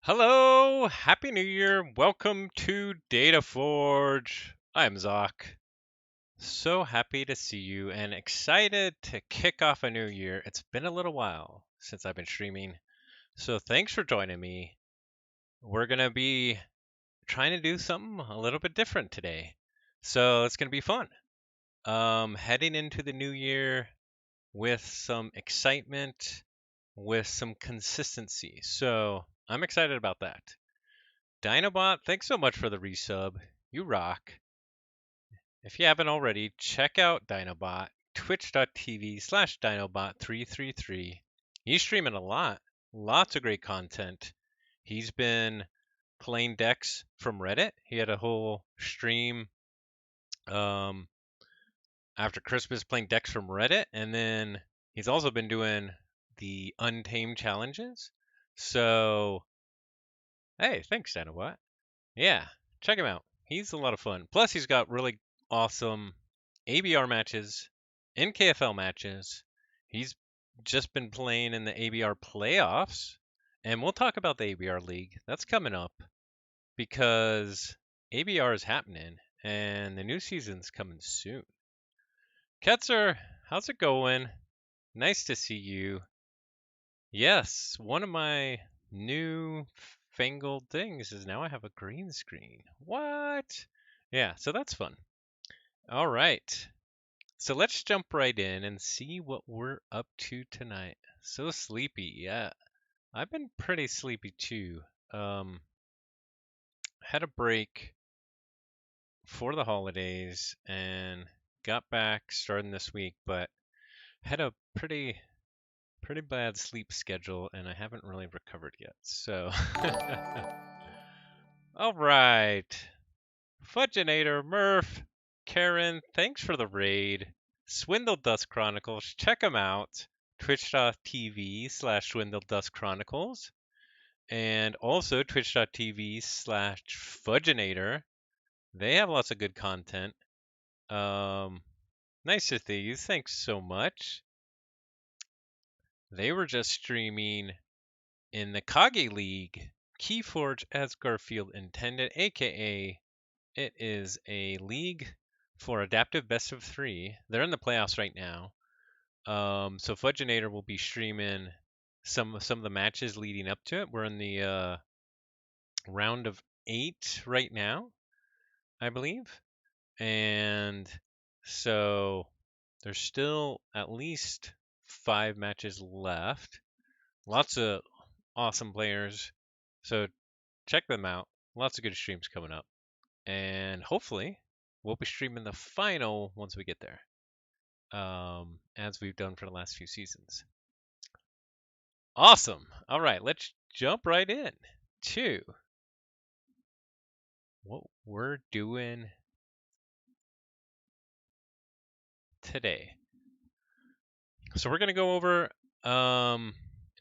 Hello, Happy New Year. Welcome to Data Forge. I'm Zoc. So happy to see you and excited to kick off a new year. It's been a little while since I've been streaming, so thanks for joining me. We're going to be trying to do something a little bit different today, so it's going to be fun. Heading into the new year with some excitement, with some consistency. So I'm excited about that. Dinobot, thanks so much for the resub. You rock. If you haven't already, check out Dinobot, twitch.tv/Dinobot333. He's streaming a lot, lots of great content. He's been playing decks from Reddit. He had a whole stream um, after Christmas playing decks from Reddit, and then he's also been doing the Untamed challenges. So, hey, thanks, Dinobot. Yeah, check him out. He's a lot of fun. Plus, he's got really awesome ABR matches, NKFL matches. He's just been playing in the ABR playoffs, and we'll talk about the ABR League. That's coming up because ABR is happening, and the new season's coming soon. Ketzer, how's it going? Nice to see you. Yes, one of my new fangled things is now I have a green screen. What? Yeah, so that's fun. All right. So let's jump right in and see what we're up to tonight. So sleepy. Yeah. I've been pretty sleepy too. Had a break for the holidays and got back starting this week, but had a pretty bad sleep schedule and I haven't really recovered yet. So all right. Fudgeinator, Murph, Karen, thanks for the raid. Swindle Dust Chronicles, check them out. Twitch.tv/Swindle Dust Chronicles. And also Twitch.tv/Fudgeinator. They have lots of good content. Nice to see you. Thanks so much. They were just streaming in the Kage League. Keyforge as Garfield intended, aka it is a league for adaptive best of 3. They're in the playoffs right now. So Fudgeinator will be streaming some of the matches leading up to it. We're in the round of 8 right now, I believe, and so there's still at least 5 matches left. Lots of awesome players, so check them out. Lots of good streams coming up. And hopefully we'll be streaming the final once we get there, as we've done for the last few seasons. Awesome. All right, let's jump right in to what we're doing today. So we're gonna go over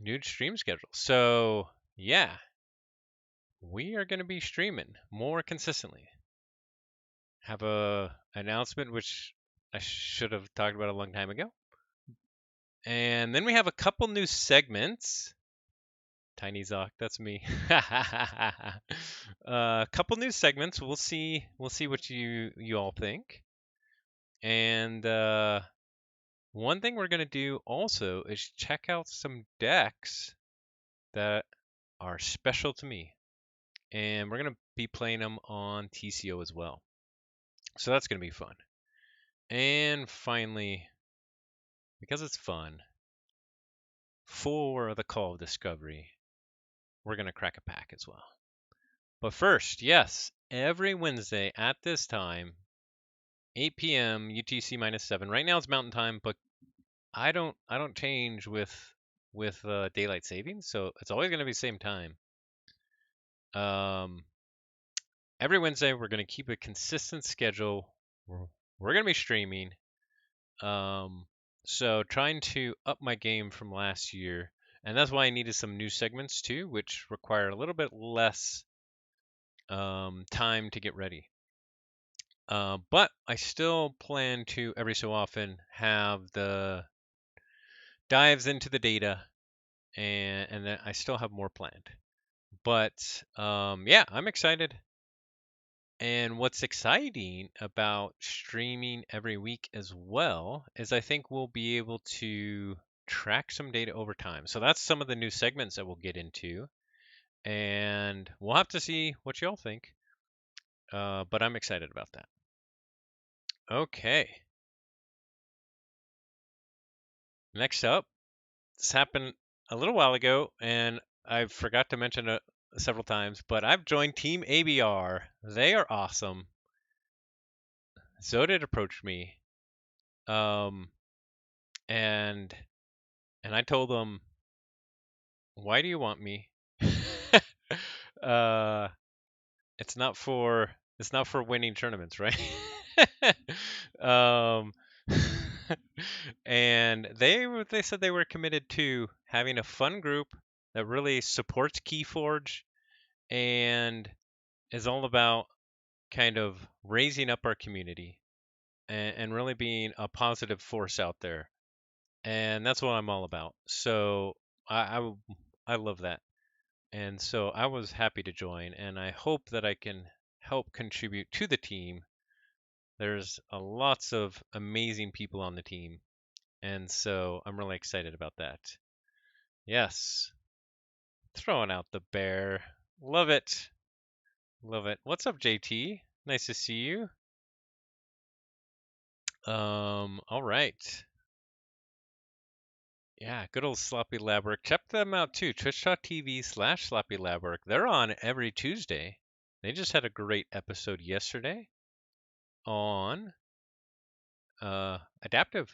new stream schedule. So yeah, we are gonna be streaming more consistently. Have a announcement which I should have talked about a long time ago. And then we have a couple new segments. Tiny Zoc, that's me. A couple new segments. We'll see what you all think. And one thing we're gonna do also is check out some decks that are special to me, and we're gonna be playing them on TCO as well. So that's gonna be fun. And finally, because it's fun, for the Call of Discovery, we're going to crack a pack as well. But first, yes, every Wednesday at this time, 8 p.m. UTC -7. Right now it's Mountain Time, but I don't change with daylight savings, so it's always going to be the same time. Every Wednesday we're going to keep a consistent schedule. We're going to be streaming. So trying to up my game from last year, and that's why I needed some new segments too, which require a little bit less time to get ready. But I still plan to every so often have the dives into the data, and then I still have more planned. But yeah, I'm excited. And what's exciting about streaming every week as well is I think we'll be able to track some data over time. So that's some of the new segments that we'll get into. And we'll have to see what y'all think. But I'm excited about that. Okay. Next up, this happened a little while ago, and I forgot to mention it several times, but I've joined Team ABR. They are awesome. Zodid approached me, um, and I told them, "Why do you want me?" uh, it's not for winning tournaments, right? um, and they said they were committed to having a fun group that really supports Keyforge and is all about kind of raising up our community and really being a positive force out there. And that's what I'm all about. So I, I love that. And so I was happy to join, and I hope that I can help contribute to the team. There's lots of amazing people on the team, and so I'm really excited about that. Yes, throwing out the bear. Love it. Love it. What's up, JT? Nice to see you. All right. Yeah, good old Sloppy Lab Work. Check them out too. Twitch.tv/Sloppy Lab Work. They're on every Tuesday. They just had a great episode yesterday on adaptive,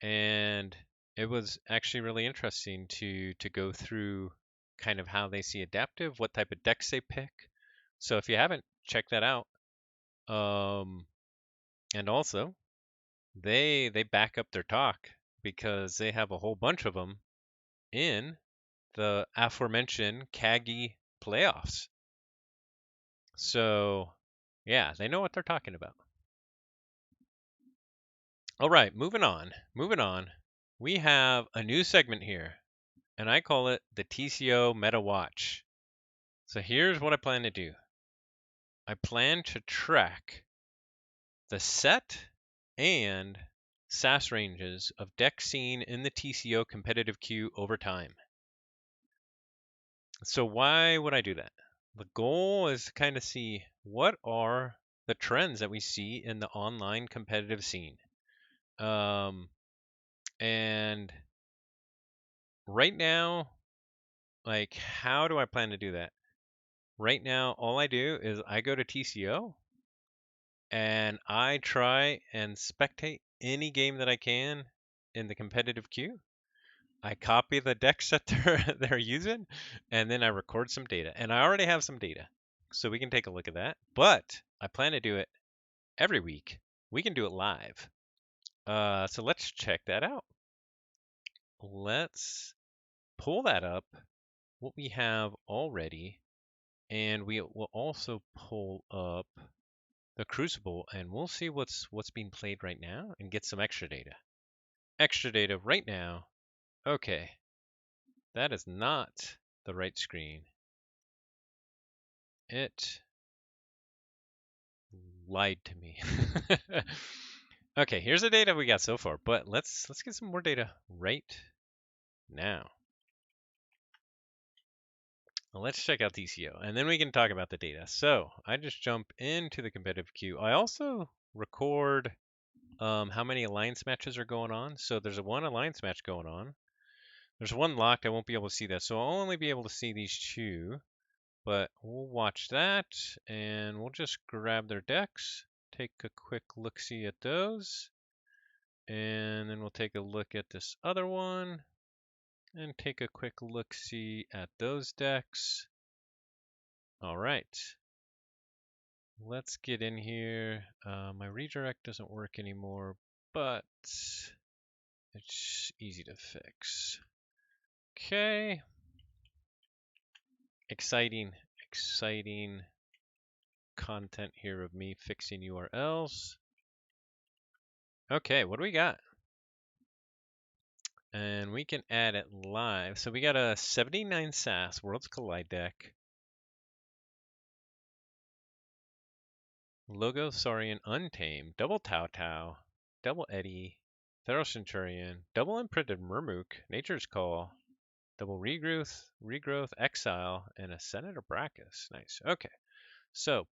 and it was actually really interesting to go through kind of how they see adaptive, what type of decks they pick. So if you haven't, check that out. And also they back up their talk because they have a whole bunch of them in the aforementioned CAGI playoffs. So yeah, they know what they're talking about. All right, moving on. Moving on. We have a new segment here, and I call it the TCO Meta Watch. So here's what I plan to do. I plan to track the set and SAS ranges of decks seen in the TCO competitive queue over time. So why would I do that? The goal is to kind of see what are the trends that we see in the online competitive scene. And right now, like, how do I plan to do that? Right now, all I do is I go to TCO and I try and spectate any game that I can in the competitive queue. I copy the decks that they're using, and then I record some data. And I already have some data, so we can take a look at that. But I plan to do it every week. We can do it live. So let's check that out. Let's pull that up, what we have already, and we will also pull up the Crucible, and we'll see what's being played right now and get some extra data. Extra data right now. Okay, that is not the right screen. It lied to me. Okay, here's the data we got so far, but let's get some more data right now. Well, let's check out TCO, and then we can talk about the data. So I just jump into the competitive queue. I also record how many alliance matches are going on. So there's one alliance match going on. There's one locked. I won't be able to see that, so I'll only be able to see these two. But we'll watch that, and we'll just grab their decks, take a quick look-see at those, and then we'll take a look at this other one, and take a quick look-see at those decks. All right. Let's get in here. My redirect doesn't work anymore, but it's easy to fix. Okay. Exciting content here of me fixing URLs. Okay, what do we got? And we can add it live. So we got a 79 SAS Worlds Collide deck. Logo Saurian Untamed, double Tau Tau, double Eddy, Thero Centurion, double Imprinted Murmuk, Nature's Call, double Regrowth, Exile, and a Senator Brachus. Nice. Okay. So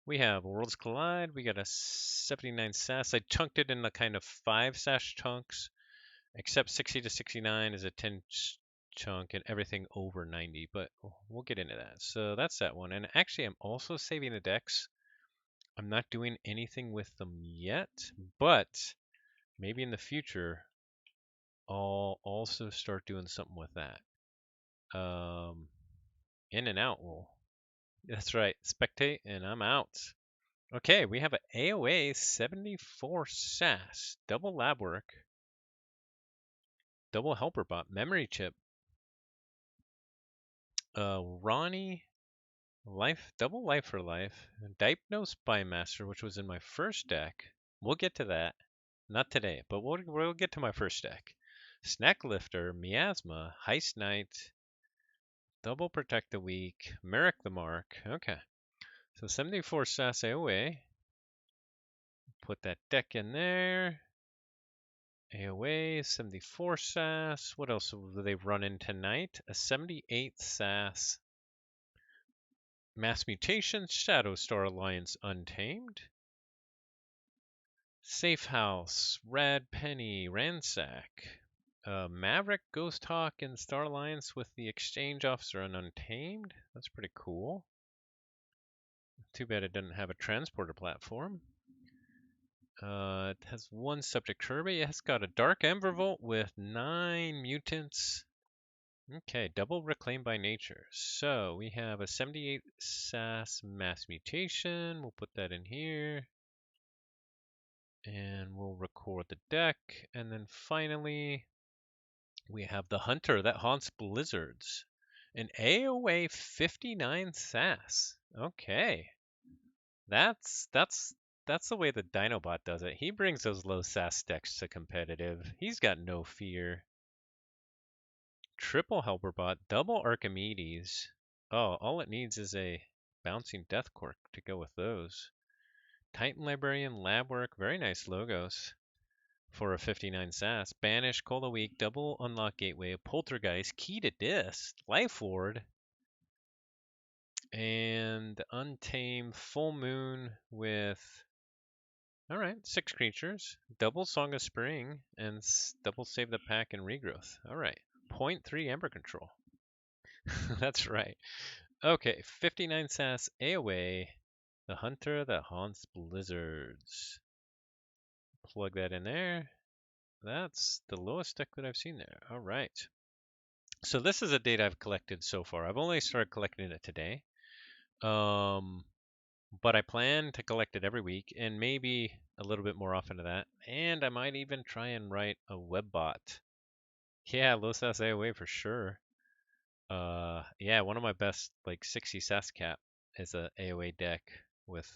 we have Worlds Collide. We got a 79 SAS. I chunked it into kind of 5 SAS chunks, except 60 to 69 is a 10 chunk and everything over 90, but we'll get into that. So that's that one. And actually, I'm also saving the decks. I'm not doing anything with them yet, but maybe in the future, I'll also start doing something with that. In and out will. That's right. Spectate and I'm out. Okay, we have an AOA 74 SAS, double lab work, double helper bot, memory chip, Ronnie, double life for life, Diagnose Bymaster, which was in my first deck. We'll get to that. Not today, but we'll get to my first deck. Snack Lifter, Miasma, Heist Knight, Double Protect the Weak, Merrick the Mark. Okay. So 74 SAS AOA. Put that deck in there. AOA, 74 SAS. What else will they run in tonight? A 78 SAS. Mass Mutation, Shadow Star Alliance Untamed. Safe House, Rad Penny, Ransack. Maverick, Ghost Hawk, and Star Alliance with the Exchange Officer and Untamed. That's pretty cool. Too bad it doesn't have a transporter platform. It has 1 subject Kirby. It has got a Dark Embervolt with 9 mutants. Okay, double Reclaimed by Nature. So we have a 78 SAS Mass Mutation. We'll put that in here. And we'll record the deck. And then finally, we have the Hunter that haunts blizzards. An AOA 59 SAS. Okay. That's the way the Dinobot does it. He brings those low SAS decks to competitive. He's got no fear. Triple Helperbot, double Archimedes. Oh, all it needs is a bouncing Death Cork to go with those. Titan Librarian, Lab Work, very nice logos for a 59 SAS. Banish, Cola Week, double Unlock Gateway, Poltergeist, Key to Dis, Life Ward, and Untamed Full Moon with, all right, 6 creatures, double Song of Spring, and double Save the Pack and Regrowth. All right, 0.3 Ember Control. That's right. Okay, 59 SAS AOA, the Hunter that haunts blizzards. Plug that in there. That's the lowest deck that I've seen there. All right. So this is a data I've collected so far. I've only started collecting it today. But I plan to collect it every week and maybe a little bit more often than that. And I might even try and write a web bot. Yeah, low SAS AOA for sure. Yeah, one of my best like 60 SAS cap is a AOA deck with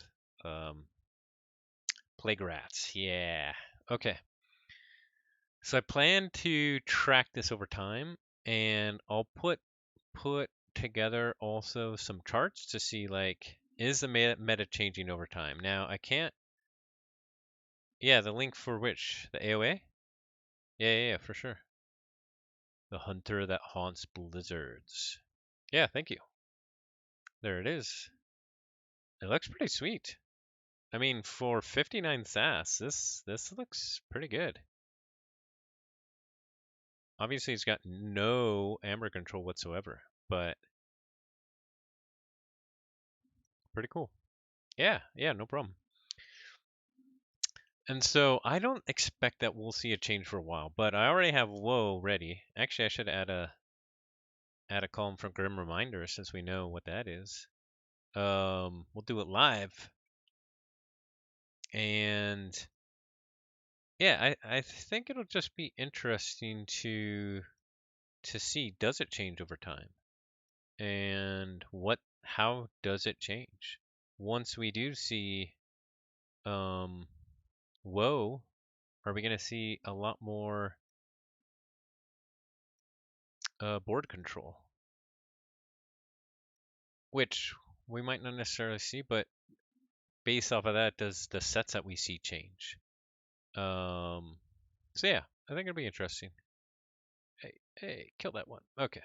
Plague Rats. Yeah. Okay. So I plan to track this over time, and I'll put together also some charts to see like is the meta changing over time. Now I can't. Yeah, the link for which the AOA. Yeah, for sure. The Hunter that haunts blizzards. Yeah, thank you. There it is. It looks pretty sweet. I mean, for 59 SAS, this looks pretty good. Obviously, it's got no amber control whatsoever, but pretty cool. Yeah, no problem. And so I don't expect that we'll see a change for a while, but I already have Woe ready. Actually, I should add a column for Grim Reminder since we know what that is. We'll do it live. And yeah, I think it'll just be interesting to see, does it change over time? And how does it change? Once we do see Woe, are we going to see a lot more board control, which we might not necessarily see, but based off of that, does the sets that we see change? So yeah, I think it'll be interesting. Hey, kill that one. Okay.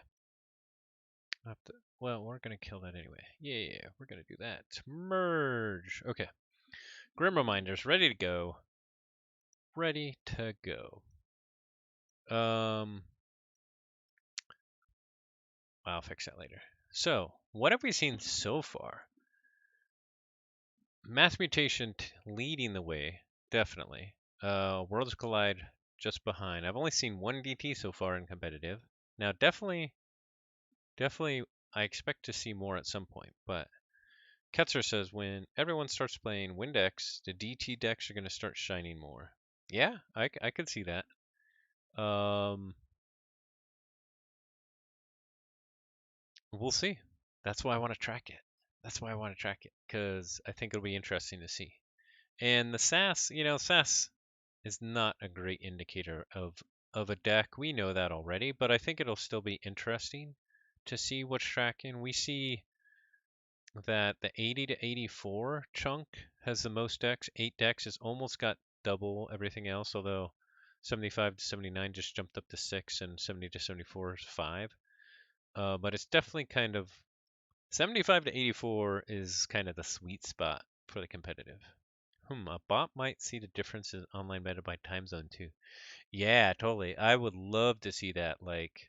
Well, we're gonna kill that anyway. Yeah, we're gonna do that. Merge. Okay. Grim Reminders ready to go. Ready to go. I'll fix that later. So, what have we seen so far? Mass Mutation leading the way, definitely. Worlds Collide just behind. I've only seen one DT so far in competitive. Now, definitely, I expect to see more at some point. But Ketzer says when everyone starts playing Windex, the DT decks are going to start shining more. Yeah, I could see that. We'll see. That's why I want to track it. That's why I want to track it, because I think it'll be interesting to see. And the SAS, SAS is not a great indicator of a deck. We know that already, but I think it'll still be interesting to see what's tracking. We see that the 80 to 84 chunk has the most decks. 8 decks has almost got double everything else, although 75 to 79 just jumped up to 6 and 70 to 74 is 5. But it's definitely kind of 75 to 84 is kind of the sweet spot for the competitive. A bot might see the differences online meta by time zone too. Yeah, totally. I would love to see that. Like,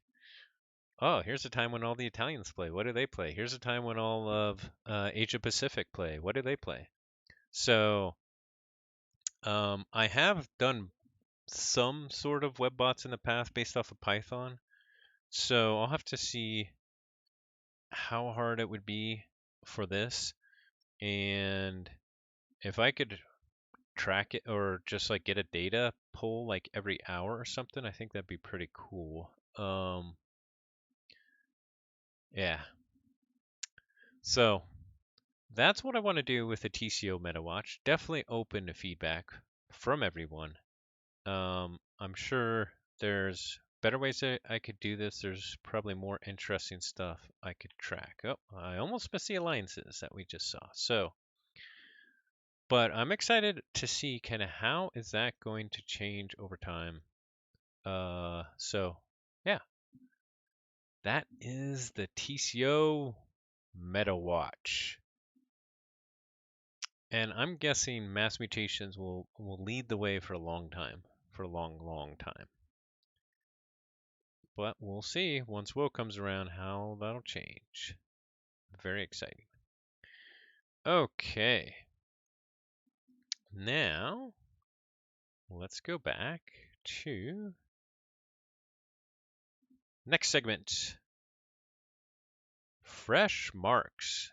oh, here's a time when all the Italians play. What do they play? Here's a time when all of Asia Pacific play. What do they play? So, I have done some sort of web bots in the past based off of Python. So I'll have to see how hard it would be for this, and if I could track it or just like get a data pull like every hour or something, I think that'd be pretty cool. Yeah. So that's what I want to do with the TCO Meta Watch. Definitely open to feedback from everyone. I'm sure there's better ways that I could do this. There's probably more interesting stuff I could track. Oh, I almost missed the alliances that we just saw. So, but I'm excited to see kind of how is that going to change over time. So yeah, that is the TCO Meta Watch. And I'm guessing mass mutations will lead the way for a long time, for a long time. But we'll see once Will comes around how that'll change. Very exciting. Okay. Now, let's go back to next segment. Fresh marks.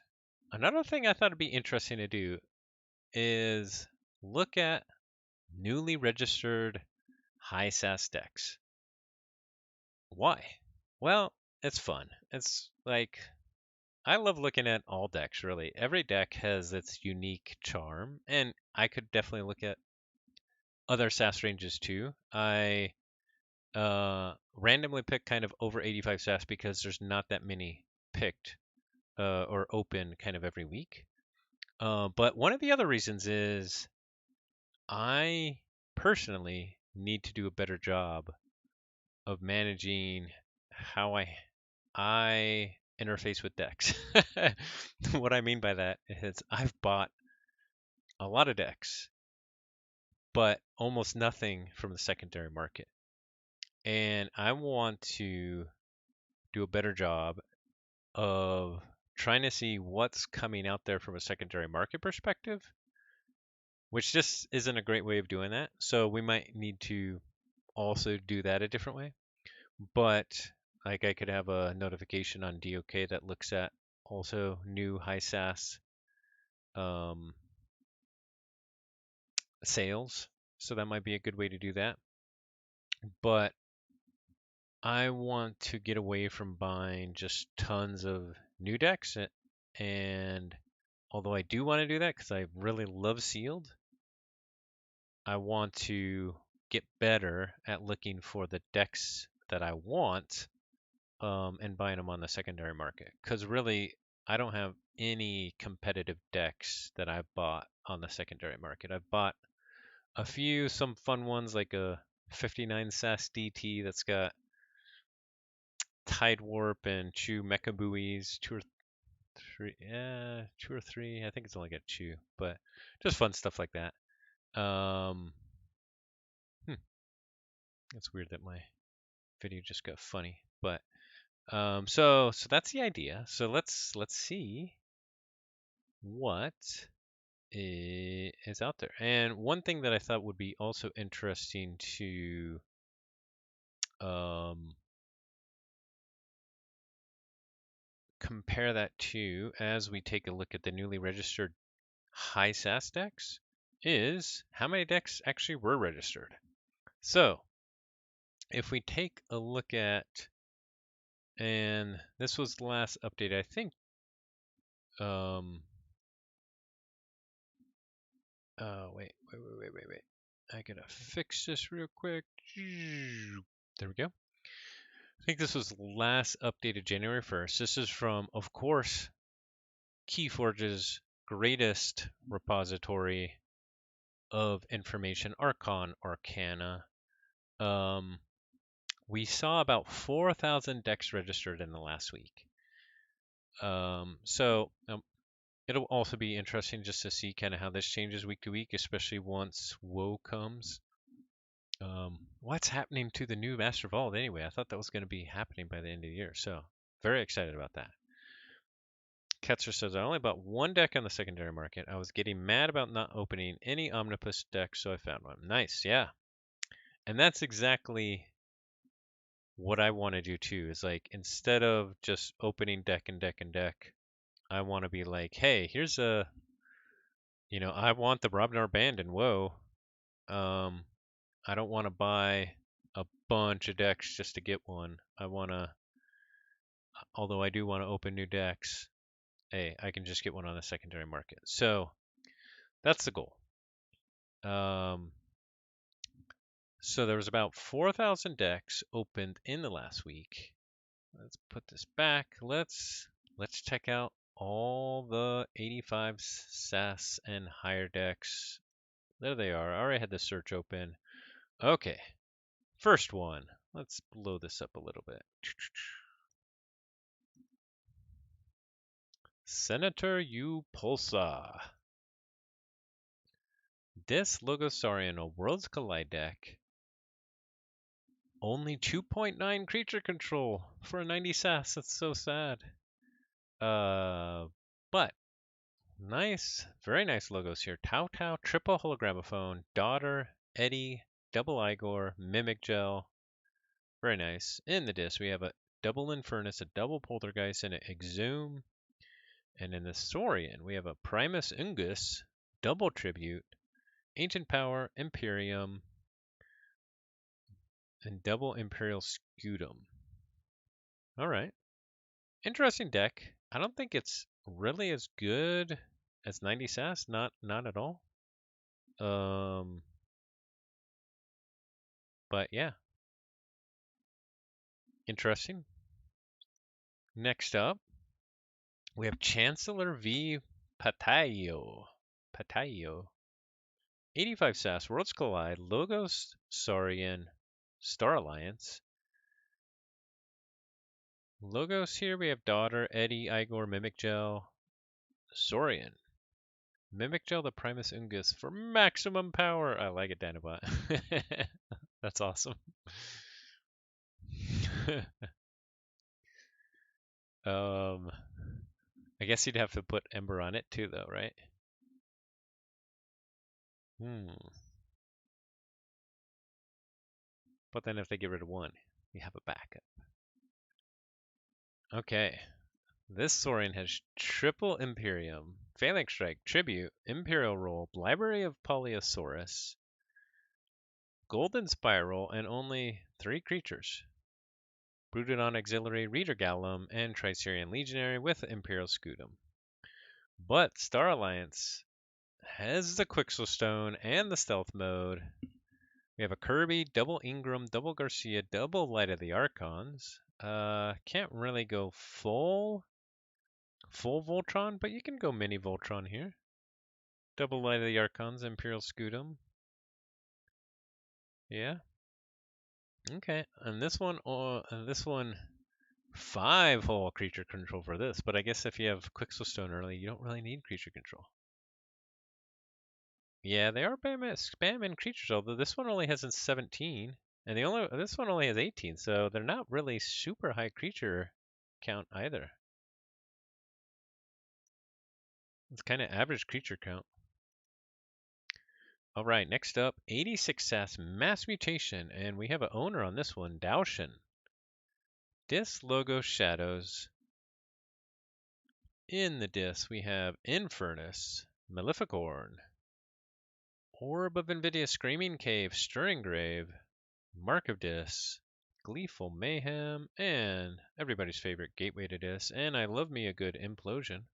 Another thing I thought it'd be interesting to do is look at newly registered high SAS decks. Why? Well, it's fun. It's like I love looking at all decks, really. Every deck has its unique charm, and I could definitely look at other SAS ranges too. I randomly pick kind of over 85 SAS because there's not that many picked or open kind of every week. But one of the other reasons is I personally need to do a better job of managing how I interface with decks. What I mean by that is I've bought a lot of decks, but almost nothing from the secondary market. And I want to do a better job of trying to see what's coming out there from a secondary market perspective, which just isn't a great way of doing that. So we might need to also do that a different way. But like I could have a notification on DOK that looks at also new high SAS sales. So that might be a good way to do that. But I want to get away from buying just tons of new decks. And although I do want to do that because I really love sealed, I want to get better at looking for the decks that I want and buying them on the secondary market. Because really, I don't have any competitive decks that I've bought on the secondary market. I've bought a few, some fun ones like a 59 SAS DT that's got Tide Warp and Chew Mecha Buoys, two or three. I think it's only got Chew, but just fun stuff like that. Um, it's weird that my video just got funny, but so that's the idea. So let's see what is out there. And one thing that I thought would be also interesting to compare that to as we take a look at the newly registered high SAS decks is how many decks actually were registered. So if we take a look at, and this was the last update, I think, wait. I gotta fix this real quick. There we go. I think this was last updated January 1st. This is from, of course, Keyforge's greatest repository of information, Archon Arcana. We saw about 4,000 decks registered in the last week. So it'll also be interesting just to see kind of how this changes week to week, especially once WoW comes. What's happening to the new Master Vault anyway? I thought that was going to be happening by the end of the year, so very excited about that. Ketzer says, I only bought one deck on the secondary market. I was getting mad about not opening any Omnipus decks, so I found one. Nice, yeah. And that's exactly what I want to do too, is like, instead of just opening deck and deck and deck, I want to be like, hey, here's a, I want the Robnar Band in WoW. I don't want to buy a bunch of decks just to get one. Although I do want to open new decks, hey, I can just get one on the secondary market. So that's the goal. So there was about 4,000 decks opened in the last week. Let's put this back. Let's check out all the 85 SAS and higher decks. There they are. I already had the search open. Okay, first one. Let's blow this up a little bit. Senator U Pulsar. This Logo Saurian, a Worlds Collide deck. Only 2.9 creature control for a 90 SAS. That's so sad. But nice, very nice logos here. Tau Tau, triple hologramophone, Daughter, Eddie, double Igor, Mimic Gel. Very nice. In the disc, we have a double Infernus, a double Poltergeist, and an Exhume. And in the Saurian, we have a Primus Ungus, double Tribute, Ancient Power, Imperium, and double Imperial Scutum. All right. Interesting deck. I don't think it's really as good as 90 SAS. Not at all. But yeah. Interesting. Next up, we have Chancellor V. Patayo. 85 SAS, Worlds Collide, Logos, Saurian, Star Alliance. Logos here, we have Daughter, Eddie, Igor, Mimic Gel, Saurian. Mimic Gel the Primus Ungus for maximum power. I like it, Dinobot. That's awesome. I guess you'd have to put Ember on it too, though, right? But then if they get rid of one, you have a backup. Okay. This Saurian has triple Imperium, Phalanx Strike, Tribute, Imperial Roll, Library of Polyosaurus, Golden Spiral, and only 3 creatures. Brooded on Auxiliary, Reader Gallum, and Triserian Legionary with Imperial Scutum. But Star Alliance has the Quixel Stone and the Stealth Mode. We have a Kirby, double Ingram, double Garcia, double Light of the Archons, Can't really go full Voltron, but you can go mini Voltron here. Double Light of the Archons, Imperial Scutum. Yeah. Okay, and this one, 5-hole creature control for this, but I guess if you have Quixelstone early, you don't really need creature control. Yeah, they are spamming creatures, although this one only has 17, and this one only has 18, so they're not really super high creature count either. It's kind of average creature count. All right, next up, 86 SAS Mass Mutation, and we have an owner on this one, Daoshin. Dis logo shadows. In the disc, we have Infernus, Maleficorn, Orb of Invidia, Screaming Cave, Stirring Grave, Mark of Dis, Gleeful Mayhem, and everybody's favorite Gateway to Dis, and I love me a good Implosion.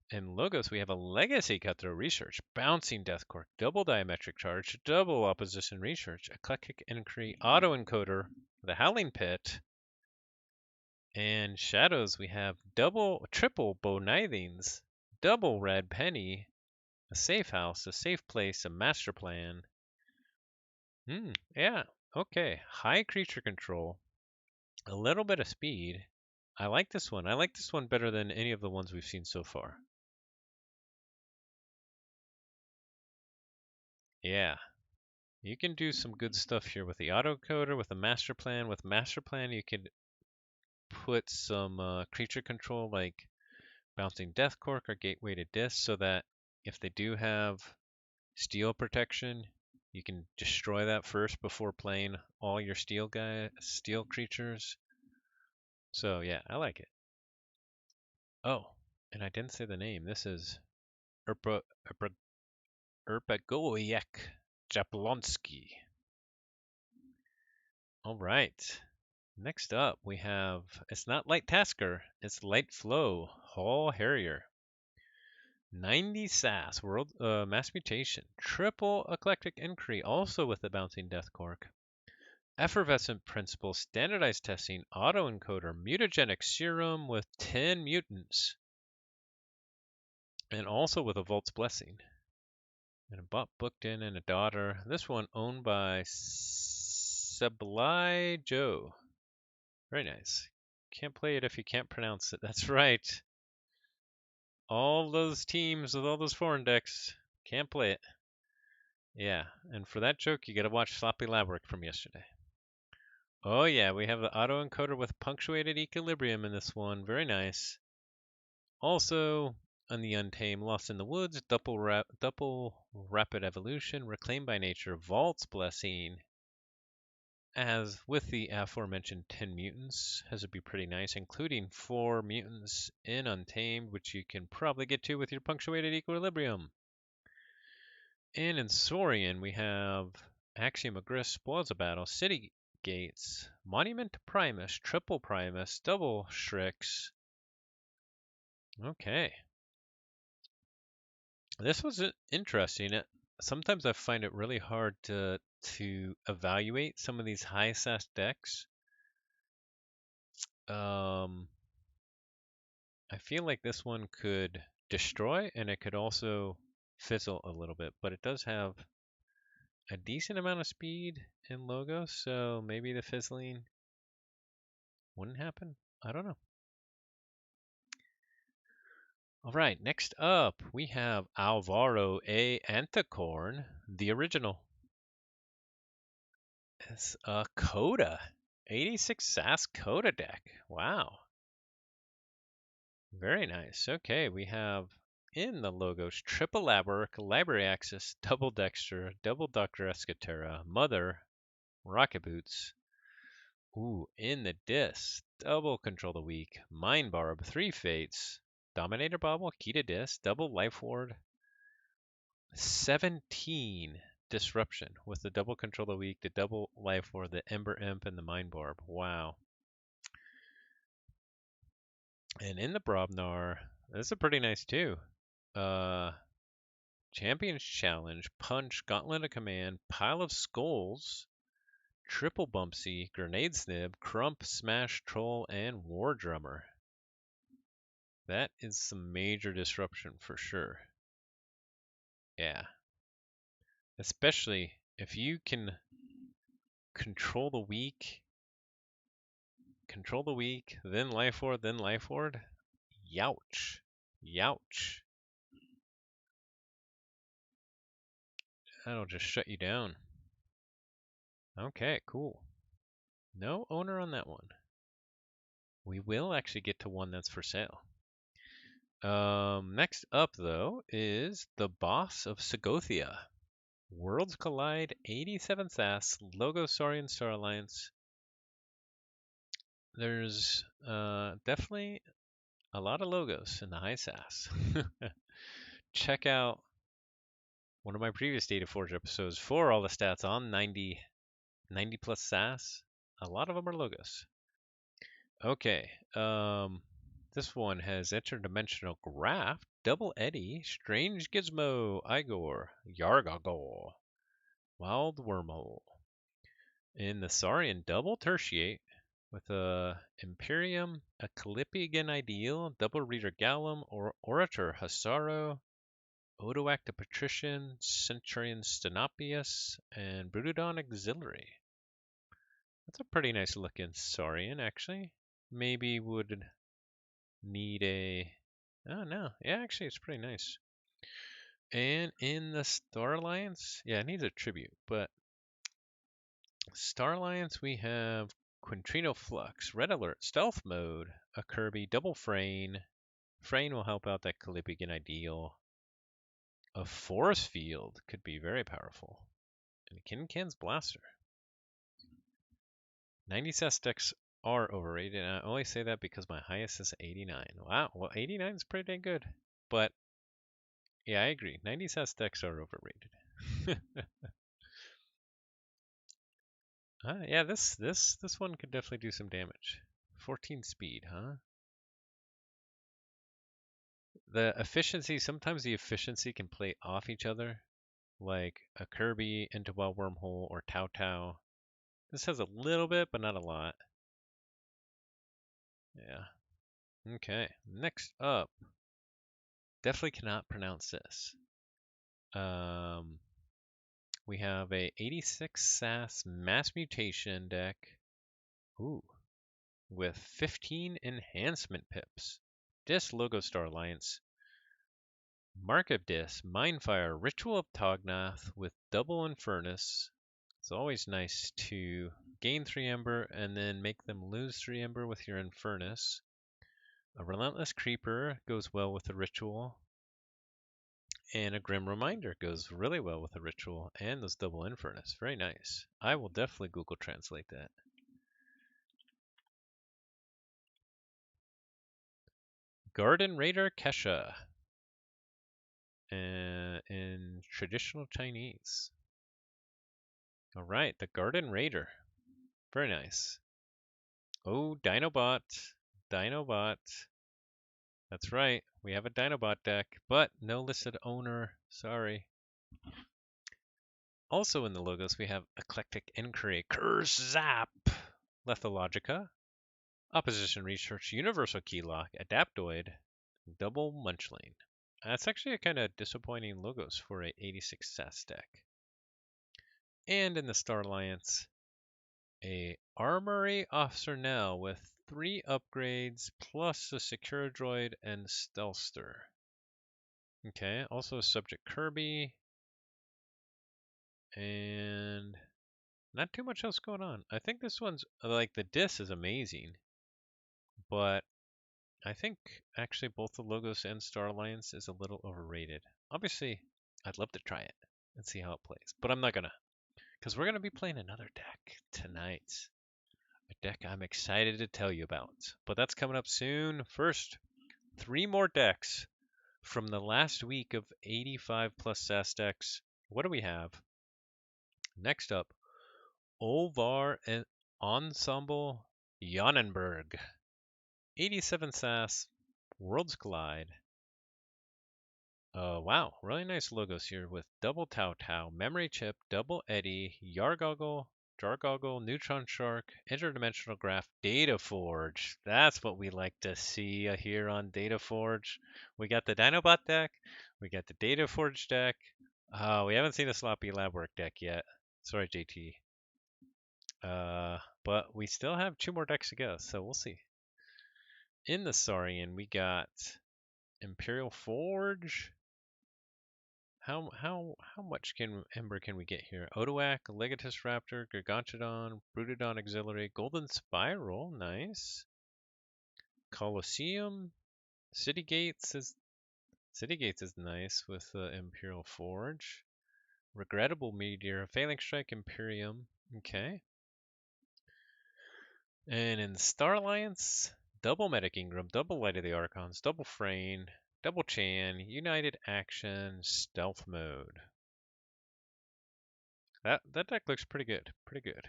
In logos, we have a Legacy Cutthroat Research, Bouncing Deathcork, Double Diametric Charge, Double Opposition Research, Eclectic Incree, Autoencoder, the Howling Pit, and shadows, we have triple Bonithings, double Red Penny, a safe house, a safe place, a master plan. Yeah, okay. High creature control, a little bit of speed. I like this one. I like this one better than any of the ones we've seen so far. Yeah, you can do some good stuff here with the autocoder, with the master plan. With master plan, you could put some creature control like Bouncing Deathcork or Gateway to Dis so that if they do have steel protection, you can destroy that first before playing all your steel creatures. So yeah, I like it. Oh, and I didn't say the name. This is Erpagoyek Jablonski. All right. Next up, we have, it's not Light Tasker, it's Light Flow, Hall Harrier. 90 SAS, World Mass Mutation, Triple Eclectic Incree, also with the Bouncing Deathcork. Effervescent Principle, Standardized Testing, Autoencoder, Mutagenic Serum with 10 mutants. And also with a Vault's Blessing. And a bot booked in and a daughter. This one owned by Sablai Joe. Very nice. Can't play it if you can't pronounce it. That's right. All those teams with all those foreign decks can't play it. Yeah, and for that joke, you gotta watch Sloppy Lab Work from yesterday. Oh yeah, we have the autoencoder with punctuated equilibrium in this one. Very nice. Also, on the Untamed, Lost in the Woods, double rapid evolution, Reclaimed by Nature, Vault's Blessing. As with the aforementioned 10 mutants, has to be pretty nice, including 4 mutants in Untamed, which you can probably get to with your punctuated equilibrium. And in Saurian, we have Axiom of Grist, Spoils of Battle, City Gates, Monument to Primus, Triple Primus, Double Strix. Okay. This was interesting. Sometimes I find it really hard to evaluate some of these high SAS decks. I feel like this one could destroy and it could also fizzle a little bit, but it does have a decent amount of speed in logo, so maybe the fizzling wouldn't happen. I don't know. All right, next up we have Alvaro Anticorn, the original. It's a Coda, 86 SAS Coda deck. Wow. Very nice. Okay, we have in the logos Triple Labwork, Library Access, Double Dexter, Double Dr. Escatera, Mother, Rocket Boots. Ooh, in the disc, Double Control the Weak, Mind Barb, 3 Fates, Dominator Bobble, Key to Disc, Double Life Ward, 17 Disruption with the Double Control the Weak, the Double Life Ward, the Ember Imp, and the Mind Barb. Wow. And in the Brobnar, this is pretty nice too. Champions Challenge, Punch, Gauntlet of Command, Pile of Skulls, Triple Bumpsy, Grenade Snib, Crump, Smash, Troll, and War Drummer. That is some major disruption for sure. Yeah. Especially if you can control the weak, then Life Orb, then Life Orb. Youch. Youch. That'll just shut you down. Okay, cool. No owner on that one. We will actually get to one that's for sale. Next up, though, is the Boss of Segothia. Worlds Collide, 87 SAS, Logo Saurian Star Alliance. There's definitely a lot of logos in the high SAS. Check out one of my previous Data Forge episodes for all the stats on 90 plus SAS. A lot of them are logos. Okay, this one has interdimensional graph, double eddy, strange gizmo, Igor, Yargogol, wild wormhole. In the Saurian, double tertiate with a Imperium, a Callipygan ideal, double reader Gallum, or orator Hasaro, Odoacta Patrician, Centurion Stenopius, and Brutodon Auxiliary. That's a pretty nice looking Saurian, actually. Maybe would need a... Oh, no. Yeah, actually, it's pretty nice. And in the Star Alliance, yeah, it needs a tribute, but Star Alliance, we have Quintrino Flux, Red Alert, Stealth Mode, a Kirby, Double Frayne. Frayne will help out that Callipygan ideal. A Force Field could be very powerful. And a Kincan's Blaster. 90 SAS decks are overrated, and I only say that because my highest is 89. Wow, well, 89 is pretty dang good. But, yeah, I agree. 90 SAS decks are overrated. Yeah, this one could definitely do some damage. 14 speed, huh? The efficiency, sometimes the efficiency can play off each other, like a Kirby into Wild Wormhole or Tau Tau. This has a little bit, but not a lot. Yeah. Okay, next up. Definitely cannot pronounce this. We have a 86 SAS Mass Mutation deck. Ooh. With 15 enhancement pips. Dis Logo Star Alliance. Mark of Dis, Mindfire, Ritual of Tognath with double Infernus. It's always nice to gain 3 Ember and then make them lose 3 Ember with your Infernus. A Relentless Creeper goes well with the Ritual. And a Grim Reminder goes really well with the Ritual and those double Infernus. Very nice. I will definitely Google Translate that. Garden Raider Kesha. In traditional Chinese. All right, the Garden Raider. Very nice. Oh, Dinobot. Dinobot. That's right. We have a Dinobot deck, but no listed owner. Sorry. Also in the logos, we have Eclectic Inquiry, Curse Zap, Lethologica, Opposition Research, Universal Keylock, Adaptoid, Double Munchlane. That's actually a kind of disappointing logos for a 86 SAS deck. And in the Star Alliance, a Armory Officer Nell with 3 upgrades plus a Secure Droid and Stealthster. Okay, also a Subject Kirby. And not too much else going on. I think this one's, like, the Dis is amazing. But I think actually both the logos and Star Alliance is a little overrated. Obviously, I'd love to try it and see how it plays. But I'm not going to. Because we're going to be playing another deck tonight. A deck I'm excited to tell you about. But that's coming up soon. First, 3 more decks from the last week of 85 plus SAS decks. What do we have? Next up, Ovar Ensemble Jonnenberg. 87 SAS, Worlds Collide. Wow, really nice logos here with double Tau Tau, Memory Chip, double Eddy, Yargoggle, Jargoggle, Neutron Shark, Interdimensional Graph, Data Forge. That's what we like to see here on Data Forge. We got the Dinobot deck. We got the Data Forge deck. We haven't seen a sloppy lab work deck yet. Sorry, JT. But we still have 2 more decks to go, so we'll see. In the Saurian, we got Imperial Forge. How much Ember can we get here? Odoac, Legatus Raptor, Garganchodon, Brutodon Auxiliary, Golden Spiral, nice. Colosseum, City Gates is nice with Imperial Forge. Regrettable Meteor, Phalanx Strike, Imperium, okay. And in Star Alliance, double Medic Ingram, double Light of the Archons, double Frayne, double Chan, United Action, Stealth Mode. That deck looks pretty good. Pretty good.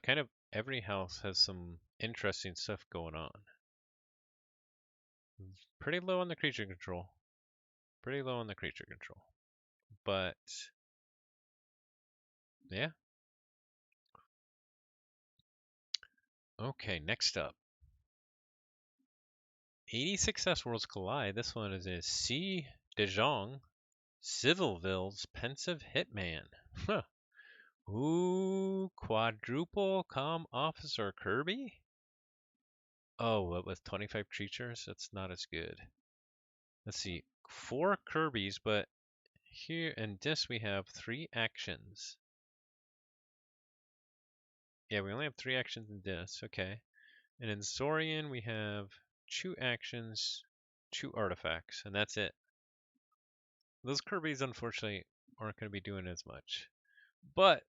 Kind of every house has some interesting stuff going on. Pretty low on the creature control. Pretty low on the creature control. But yeah. Okay, next up. 86 S Worlds Collide. This one is a C. De Jong, Civilville's Pensive Hitman. Huh. Ooh, quadruple comm officer Kirby? Oh, with 25 creatures? That's not as good. Let's see. 4 Kirbys, but here in this we have 3 actions. Yeah, we only have 3 actions in this. Okay. And in Saurian we have 2 actions, 2 artifacts, and that's it. Those Kirbys unfortunately aren't going to be doing as much. But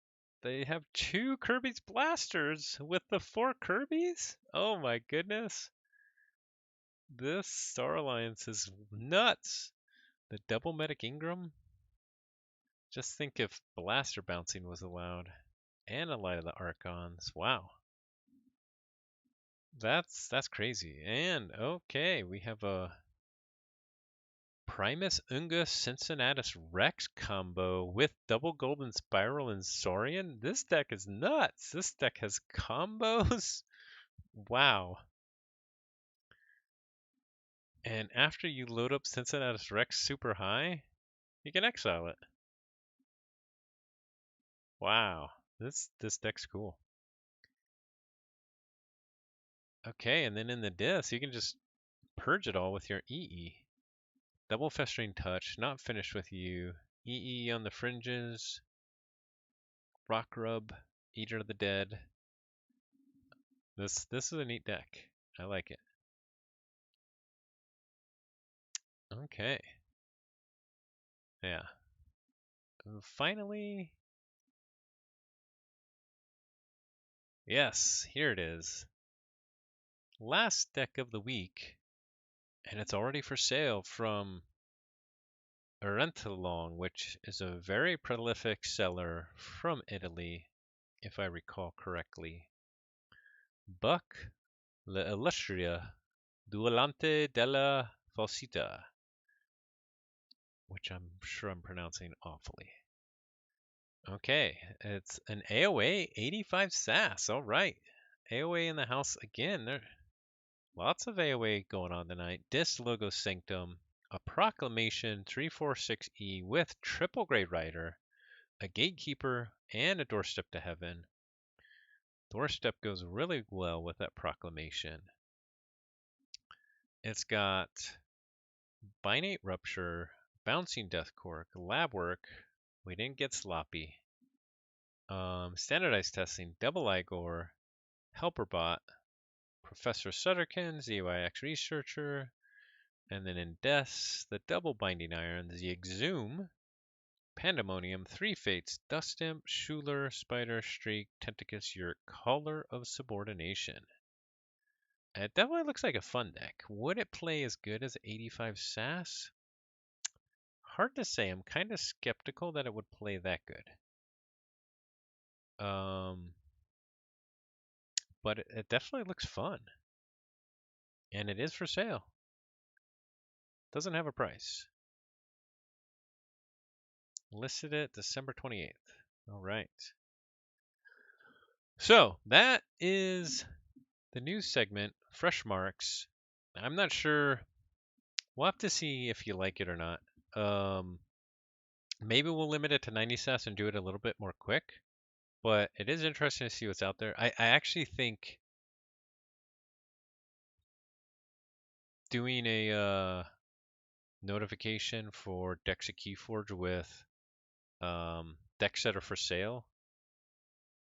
they have 2 Kirby's blasters with the 4 Kirbys? Oh my goodness. This Star Alliance is nuts. The double Medic Ingram? Just think if blaster bouncing was allowed. And a Light of the Archons. Wow. That's crazy. And okay, we have a Primus Unga Cincinnatus Rex combo with double Golden Spiral and Saurian. This deck is nuts. This deck has combos. Wow. And after you load up Cincinnatus Rex super high, you can exile it. Wow. This deck's cool. Okay, and then in the disc, you can just purge it all with your EE. Double Festering Touch, not finished with you. EE on the fringes. Rock Rub, Eater of the Dead. This is a neat deck. I like it. Okay. Yeah. And finally, yes, here it is. Last deck of the week, and it's already for sale from Rentalong, which is a very prolific seller from Italy, if I recall correctly. Buck l'Illustria Duelante della Falsità, which I'm sure I'm pronouncing awfully. Okay, it's an AOA 85 SAS. All right. AOA in the house again. There lots of AOA going on tonight. Dis Logo Sanctum, a Proclamation 346E with triple Grey Rider, a Gatekeeper, and a Doorstep to Heaven. Doorstep goes really well with that Proclamation. It's got Binate Rupture, Bouncing Death Cork, Lab Work. We didn't get sloppy. Standardized Testing, Double Igor, Helperbot, Professor Sutterkin, ZYX Researcher, and then in Deaths, the Double Binding Iron, the Exhume, Pandemonium, Three Fates, Dust Imp, Schuler, Spider, Streak, Tentacus, Yurk, Caller of Subordination. It definitely looks like a fun deck. Would it play as good as 85 SAS? Hard to say. I'm kind of skeptical that it would play that good. But it definitely looks fun. And it is for sale. Doesn't have a price. Listed at December 28th. All right. So that is the news segment, Fresh Marks. I'm not sure. We'll have to see if you like it or not. Um, Maybe we'll limit it to 90 SAS and do it a little bit more quick. But it is interesting to see what's out there. I actually think doing a notification for decks at Keyforge with decks that are for sale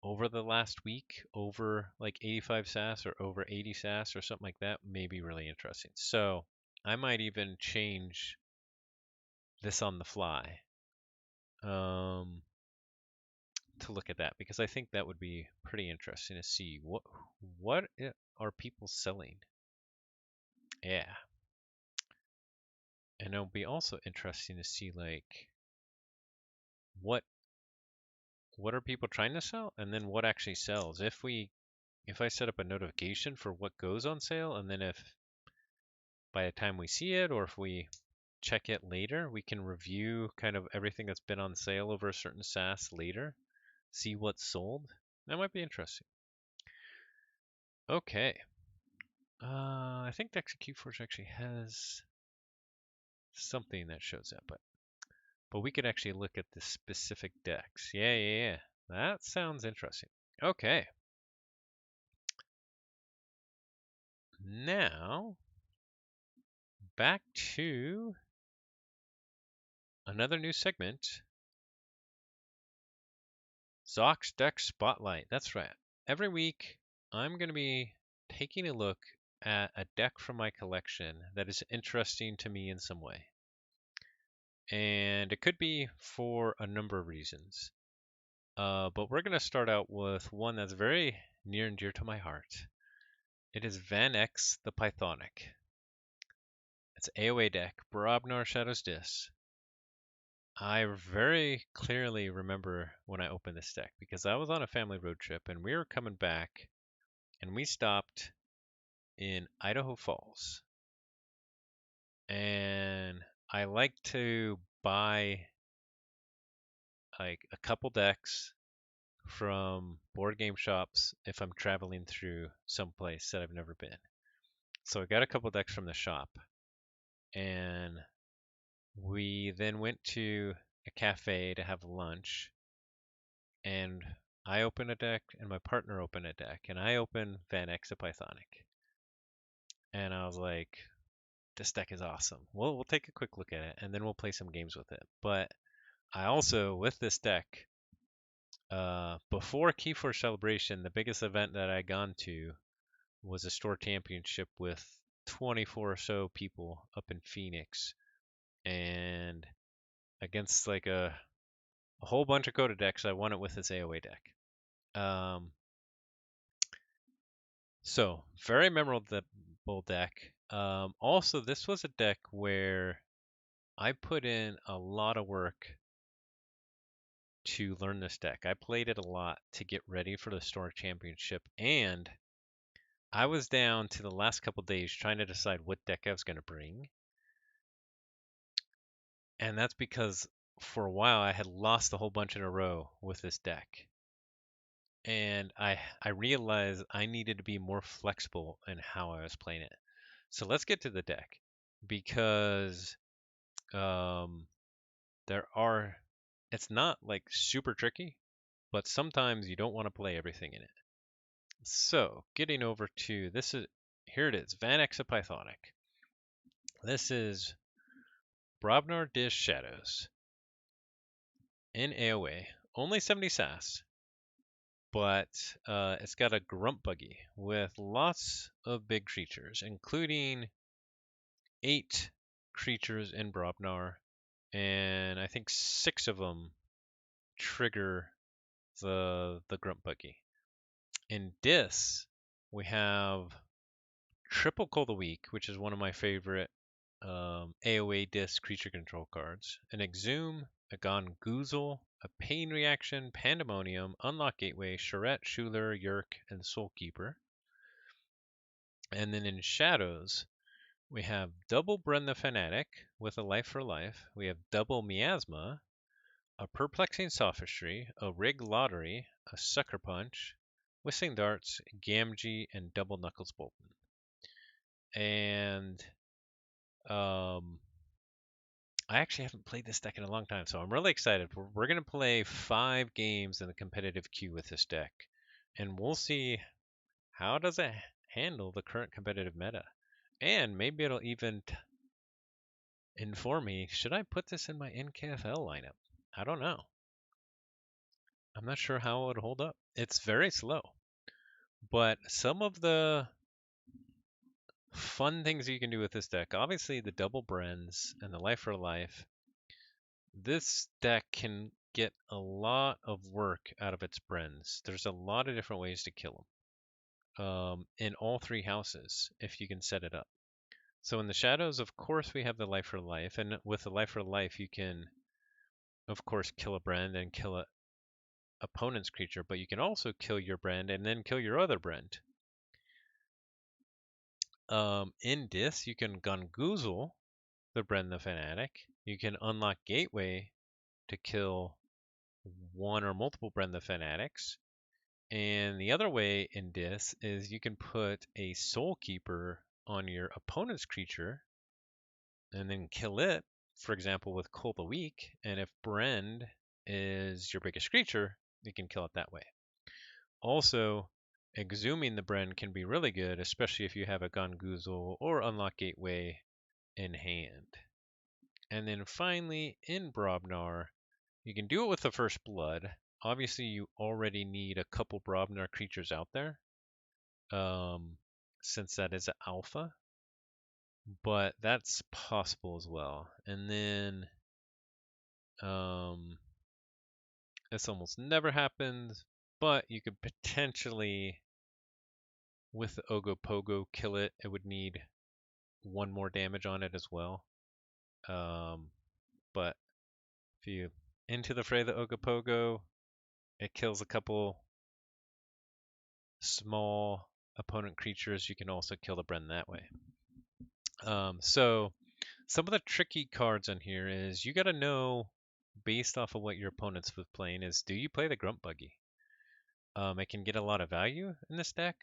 over the last week, over like 85 SAS or over 80 SAS or something like that, may be really interesting. So I might even change this on the fly um, to look at that because I think that would be pretty interesting to see what are people selling. Yeah, and it'll be also interesting to see like what what are people trying to sell and then what actually sells. If I set up a notification for what goes on sale and then if by the time we see it or if we check it later, we can review kind of everything that's been on sale over a certain SAS later, see what's sold. That might be interesting. Okay. I think Dex Keyforge actually has something that shows up, but we could actually look at the specific decks. Yeah. That sounds interesting. Okay. Now, back to another new segment. Zox Deck Spotlight. That's right. Every week, I'm going to be taking a look at a deck from my collection that is interesting to me in some way. And it could be for a number of reasons. But we're going to start out with one that's very near and dear to my heart. It is Van X the Pythonic. It's AOA deck, Brobnar Shadows Dis. I very clearly remember when I opened this deck because I was on a family road trip and we were coming back and we stopped in Idaho Falls. And I like to buy like a couple decks from board game shops if I'm traveling through some place that I've never been. So I got a couple decks from the shop and we then went to a cafe to have lunch and I opened a deck and my partner opened a deck and I opened Van Exapythonic. And I was like, this deck is awesome. We'll take a quick look at it and then we'll play some games with it. But I also, with this deck, before Keyforge Celebration, the biggest event that I gone to was a store championship with 24 or so people up in Phoenix. And against like a whole bunch of Coda decks, I won it with this AOA deck. So very memorable deck. Also, this was a deck where I put in a lot of work to learn this deck. I played it a lot to get ready for the store championship, and I was down to the last couple days trying to decide what deck I was going to bring. And that's because for a while I had lost a whole bunch in a row with this deck. And I realized I needed to be more flexible in how I was playing it. So let's get to the deck because um, it's not like super tricky, but sometimes you don't want to play everything in it. So getting over to here it is, Van Exapythonic. This is Brobnar Dish Shadows in AOA, only 70 SAS, but it's got a grunt buggy with lots of big creatures, including 8 creatures in Brobnar, and I think 6 of them trigger the grunt buggy. In Dis, we have Triple Call the Week, which is one of my favorite AOA Dis creature control cards. An Exhume, a Gongoozle, a Pain Reaction, Pandemonium, Unlock Gateway, Charette, Schuler, Yerk, and Soulkeeper. And then in Shadows, we have double Bren the Fanatic with a Life for Life. We have double Miasma, a Perplexing Sophistry, a Rig Lottery, a Sucker Punch, Whistling Darts, Gamgee, and Double Knuckles Bolton. And I actually haven't played this deck in a long time, so I'm really excited. We're going to play 5 games in the competitive queue with this deck, and we'll see how does it handle the current competitive meta. And maybe it'll even inform me, should I put this in my NKFL lineup? I don't know. I'm not sure how it would hold up. It's very slow, but some of the fun things you can do with this deck, obviously the double Brens and the Life for Life, this deck can get a lot of work out of its Brens. There's a lot of different ways to kill them in all 3 houses if you can set it up. So in the shadows, of course, we have the Life for Life, and with the Life for Life, you can, of course, kill a Brand and kill a opponent's creature, but you can also kill your Brand and then kill your other Brand. In this, you can Gungoozle the Bren the Fanatic. You can unlock Gateway to kill one or multiple Bren the Fanatics. And the other way in this is you can put a Soul Keeper on your opponent's creature and then kill it, for example, with Cold the Weak. And if Brend is your biggest creature, you can kill it that way. Also, exhuming the Bren can be really good, especially if you have a Gungoozle or Unlock Gateway in hand. And then finally, in Brobnar, you can do it with the First Blood. Obviously, you already need a couple Brobnar creatures out there, since that is an alpha. But that's possible as well. And then, this almost never happens, but you could potentially, with the Ogopogo, kill it. It would need 1 more damage on it as well. But if you into the fray the Ogopogo, it kills a couple small opponent creatures. You can also kill the Bren that way. So some of the tricky cards on here is you got to know, based off of what your opponent's playing, is do you play the Grunt Buggy? It can get a lot of value in this deck,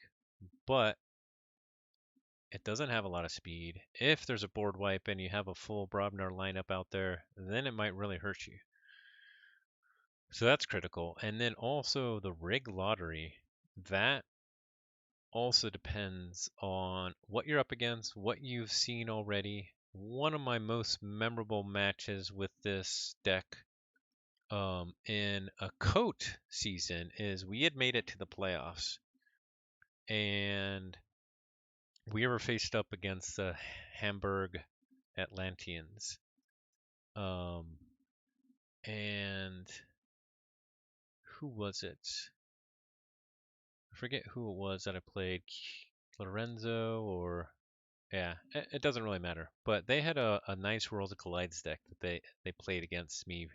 but it doesn't have a lot of speed. If there's a board wipe and you have a full Brobnar lineup out there, then it might really hurt you. So that's critical. And then also the Rig Lottery, that also depends on what you're up against, what you've seen already. One of my most memorable matches with this deck in a coat season is we had made it to the playoffs, and we were faced up against the Hamburg Atlanteans. And who was it? I forget who it was that I played. Lorenzo or yeah, it doesn't really matter. But they had a nice Worlds of Collides deck that they played against me,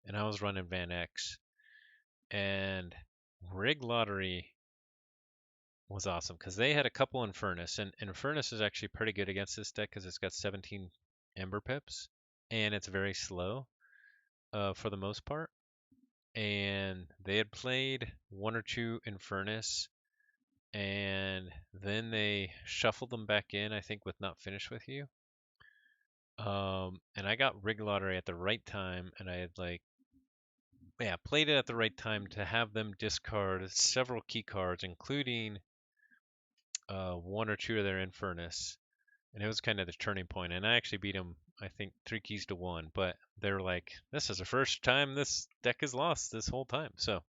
and I was running Van X. And Rig Lottery was awesome because they had a couple Infernus, and Infernus is actually pretty good against this deck because it's got 17 Ember Pips, and it's very slow for the most part. And they had played 1 or 2 Infernus, and then they shuffled them back in, I think, with Not Finished With You. And I got Rig Lottery at the right time, and I had played it at the right time to have them discard several key cards, including 1 or 2 of their Infernus. And it was kind of the turning point. And I actually beat them, I think, 3 keys to 1. But they're like, this is the first time this deck is lost this whole time. So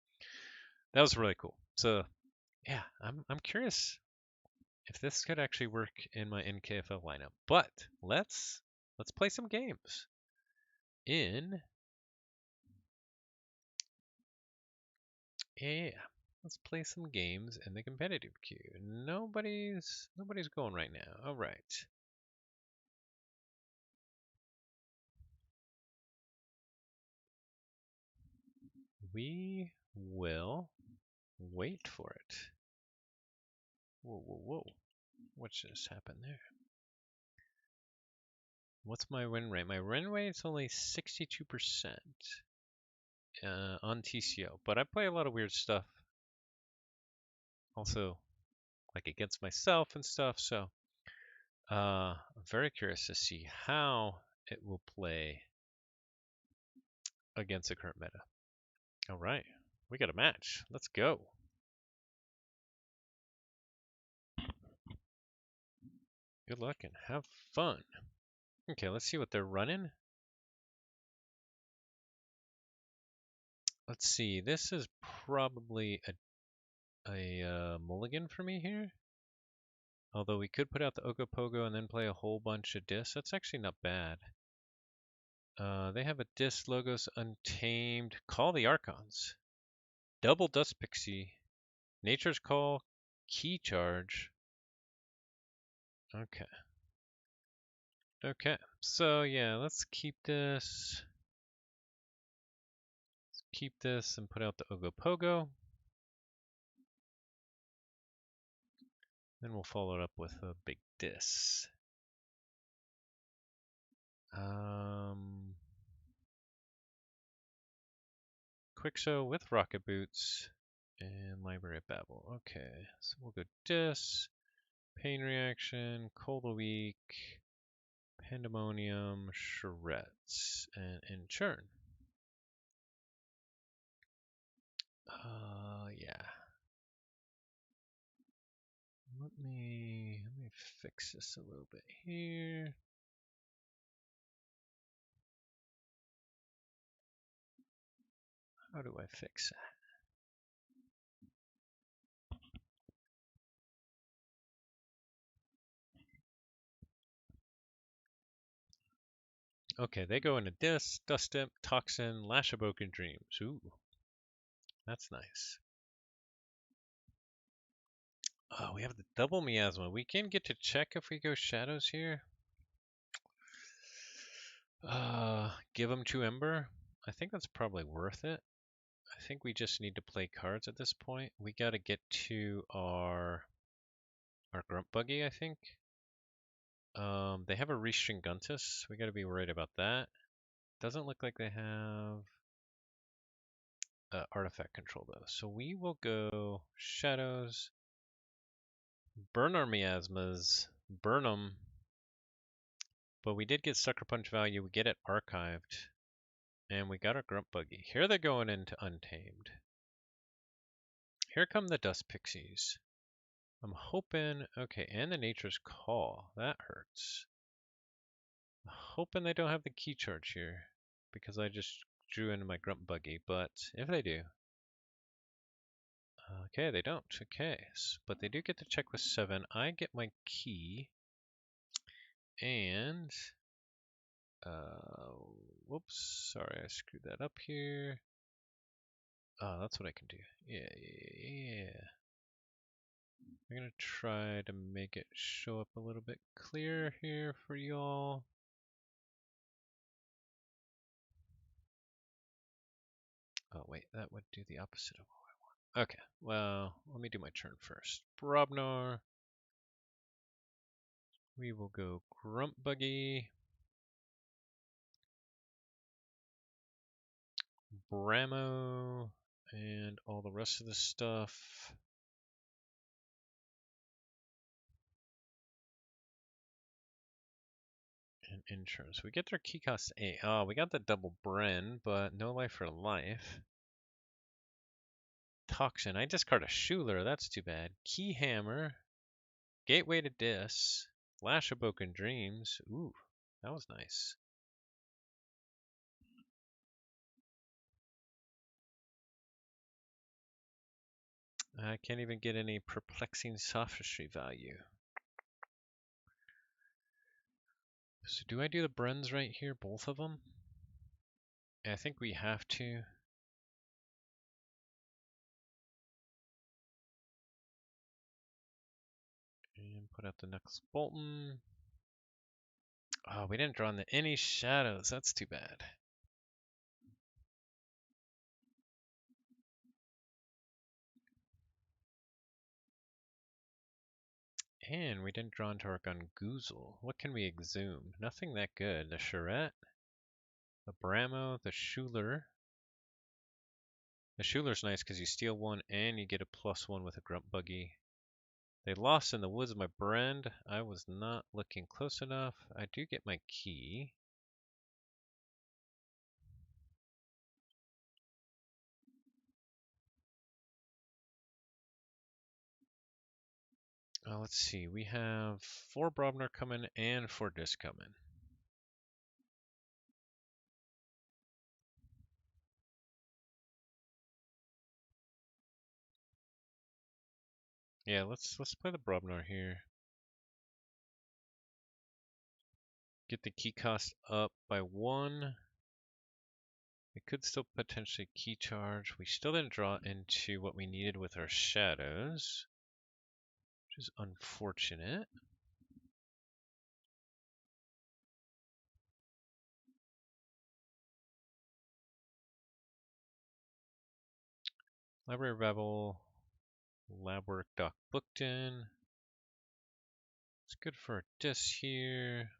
that was really cool. So yeah, I'm curious if this could actually work in my NKFL lineup. But let's play some games in yeah. Let's play some games in the competitive queue. Nobody's going right now. All right. We will wait for it. Whoa, whoa, whoa. What just happened there? What's my win rate? My win rate is only 62% on TCO, but I play a lot of weird stuff also like against myself and stuff. So I'm very curious to see how it will play against the current meta. All right, we got a match. Let's go. Good luck and have fun. Okay, let's see what they're running. Let's see. This is probably a mulligan for me here. Although we could put out the Ogopogo and then play a whole bunch of discs. That's actually not bad. They have a disc, Logos, Untamed. Call the Archons. Double Dust Pixie. Nature's Call. Key Charge. Okay. Okay. So yeah, let's keep this. Let's keep this and put out the Ogopogo. Then we'll follow it up with a big disc. Quickso with Rocket Boots and Library of Babel. Okay, so we'll go Dis, Pain Reaction, Cold a Week, Pandemonium, Charrettes, and Churn. Yeah. Let me fix this a little bit here. How do I fix that? Okay, they go into Dis, Dust Imp, Toxin, Lash of Broken Dreams. Ooh, that's nice. Oh, we have the double Miasma. We can get to check if we go Shadows here. Give them to Ember. I think that's probably worth it. I think we just need to play cards at this point. We got to get to our Grunt Buggy, I think. They have a Restringuntus. We got to be worried about that. Doesn't look like they have artifact control though. So we will go Shadows, burn our Miasmas, burn them. But we did get Sucker Punch value. We get it archived. And we got our Grunt Buggy. Here they're going into Untamed. Here come the Dust Pixies. I'm hoping, okay, and the Nature's Call. That hurts. I'm hoping they don't have the Key Charge here because I just drew into my Grunt Buggy, but if they do. Okay, they don't. Okay, but they do get to check with 7. I get my key, and whoops, sorry, I screwed that up here. Oh, that's what I can do. Yeah. I'm gonna try to make it show up a little bit clearer here for y'all. Oh wait, that would do the opposite of what I want. Okay, well, let me do my turn first. Brobnar. We will go Grunt Buggy. Bramo. And all the rest of the stuff. And insurance. We get their key cost 8. Oh, we got the double Bren, but no life for life. Toxin. I discard a Schuler. That's too bad. Key Hammer. Gateway to Dis. Flash of Broken Dreams. Ooh, that was nice. I can't even get any perplexing sophistry value. So do I do the Brens right here, both of them? I think we have to. And put out the next Bolton. Oh, we didn't draw in any shadows. That's too bad. And we didn't draw into our Gungoozle. What can we exhume? Nothing that good. The Charette, the Bramo, the Schuler. The Schuler's nice because you steal one and you get a +1 with a grunt buggy. They lost in the woods my Brand. I was not looking close enough. I do get my key. Let's see. We have 4 Brobner coming and 4 disc coming. Yeah, let's play the Brobner here. Get the key cost up by 1. We could still potentially key charge. We still didn't draw into what we needed with our shadows, which is unfortunate. Library Rebel, lab work doc booked in. It's good for our disc here.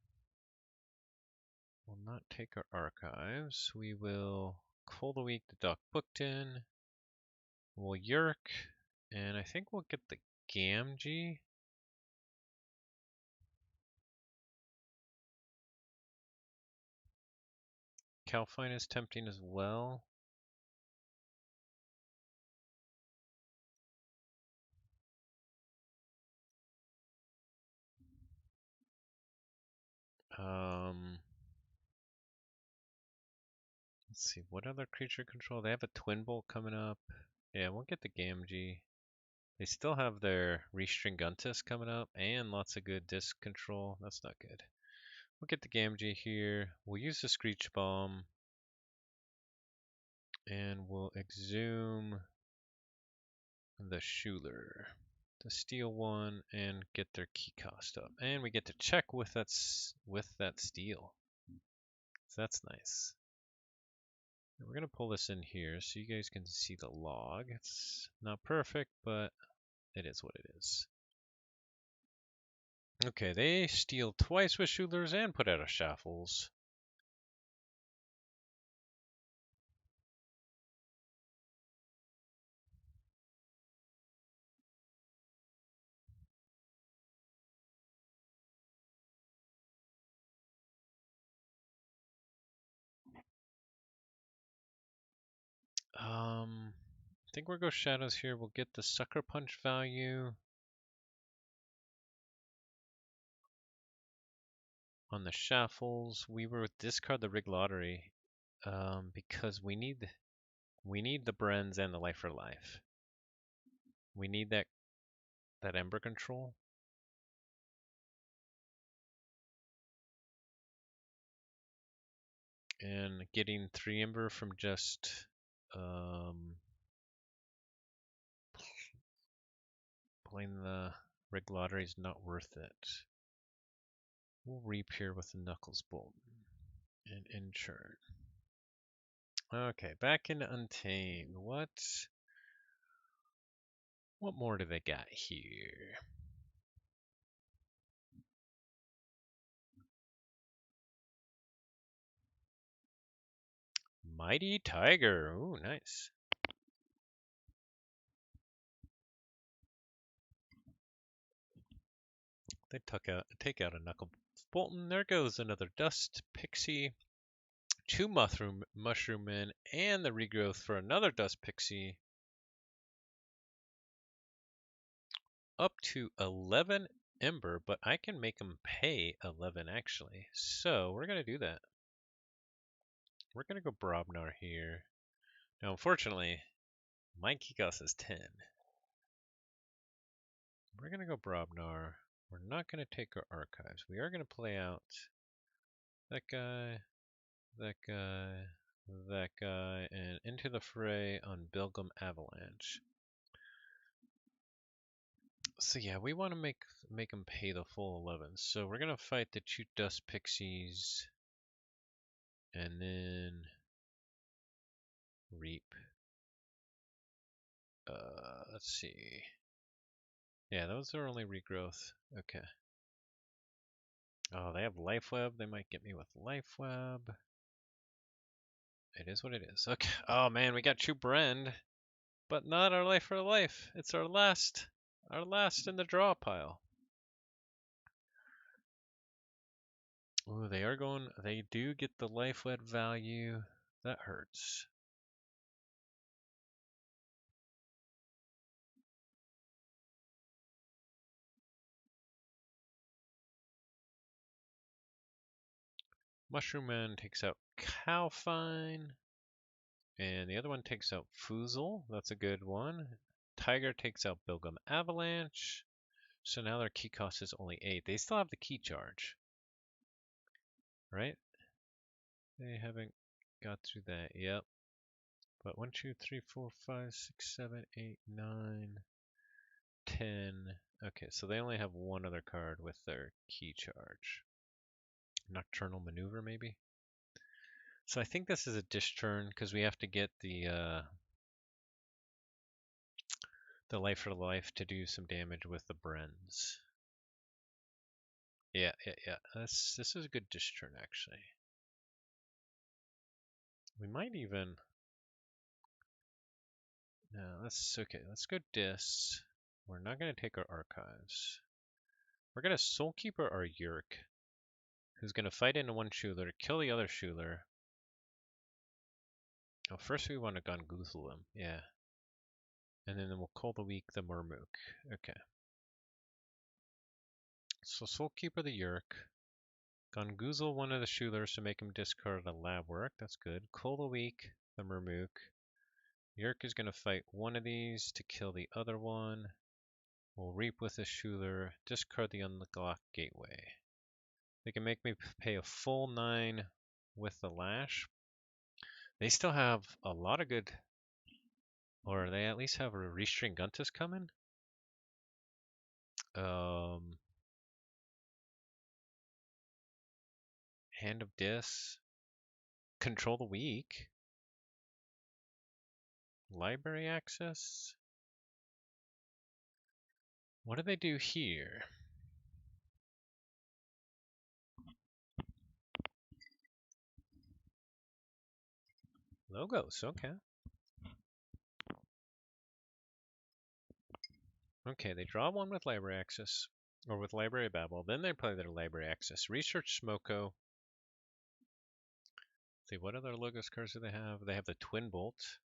We'll not take our archives. We will Coal the Week, the doc booked in. We'll Yerk, and I think we'll get the Gamgee. Calfine is tempting as well. Let's see, what other creature control? They have a Twin Bolt coming up. Yeah, we'll get the Gamgee. They still have their Restringuntus coming up and lots of good disc control. That's not good. We'll get the Gamgee here. We'll use the Screech Bomb. And we'll exhume the Schuler to steal one and get their key cost up. And we get to check with that steal. So that's nice. And we're going to pull this in here so you guys can see the log. It's not perfect, but it is what it is. Okay, they steal twice with Schulers and put out a Shuffles. I think we'll go Shadows here. We'll get the Sucker Punch value on the Shuffles. We will discard the Rig Lottery because we need the Brens and the Life for Life. We need that Ember control. And getting 3 Ember from just playing the Rig Lottery is not worth it. We'll reap here with the Knuckles Bolt and Inchurn. Okay, back into Untamed. What more do they got here? Mighty Tiger. Ooh, nice. They take out a Knuckle Bolton. There goes another Dust Pixie. 2 Mushroom Men and the regrowth for another Dust Pixie. Up to 11 Ember, but I can make them pay 11 actually. So we're going to do that. We're going to go Brobnar here. Now, unfortunately, my key cost is 10. We're going to go Brobnar. We're not going to take our archives. We are going to play out that guy, that guy, that guy, and into the fray on Bilgum Avalanche. So yeah, we want to make them pay the full 11. So we're going to fight the 2 Dust Pixies and then reap. Let's see. Yeah, those are only regrowth. Okay. Oh, they have Life Web. They might get me with Life Web. It is what it is. Okay. Oh man, we got two Brand, but not our life for life. It's our last in the draw pile. Ooh, they are going. They do get the life-led value. That hurts. Mushroom Man takes out Calfine. And the other one takes out Foozle. That's a good one. Tiger takes out Bilgum Avalanche. So now their key cost is only 8. They still have the key charge, right? They haven't got through that. Yep. But 1, 2, 3, 4, 5, 6, 7, 8, 9, 10. Okay, so they only have one other card with their key charge. Nocturnal Maneuver, maybe? So I think this is a dish turn because we have to get the life for life to do some damage with the Brens. Yeah. This is a good dish turn actually. We might even. No, that's okay. Let's go dis. We're not gonna take our archives. We're gonna Soulkeeper our Yurk, who's gonna fight into one Schuler, kill the other Schuler. Oh, first we want to Gongoozle him, yeah. And then we'll call the weak the Murmook. Okay. So Soulkeeper the Yurk. Gongoozle one of the Schulers to make him discard a lab work. That's good. Call the weak the Murmook. Yurk is going to fight one of these to kill the other one. We'll reap with the Schuler, discard the unlocked gateway. They can make me pay a full 9 with the lash. They still have a lot of good, or they at least have a Restring Guntus coming. Hand of Dis. Control the Weak. Library access. What do they do here? Logos, okay. Okay, they draw one with library access, or with library babble, then they play their library access. Research Smoko. Let's see, what other Logos cards do they have? They have the Twin Bolt.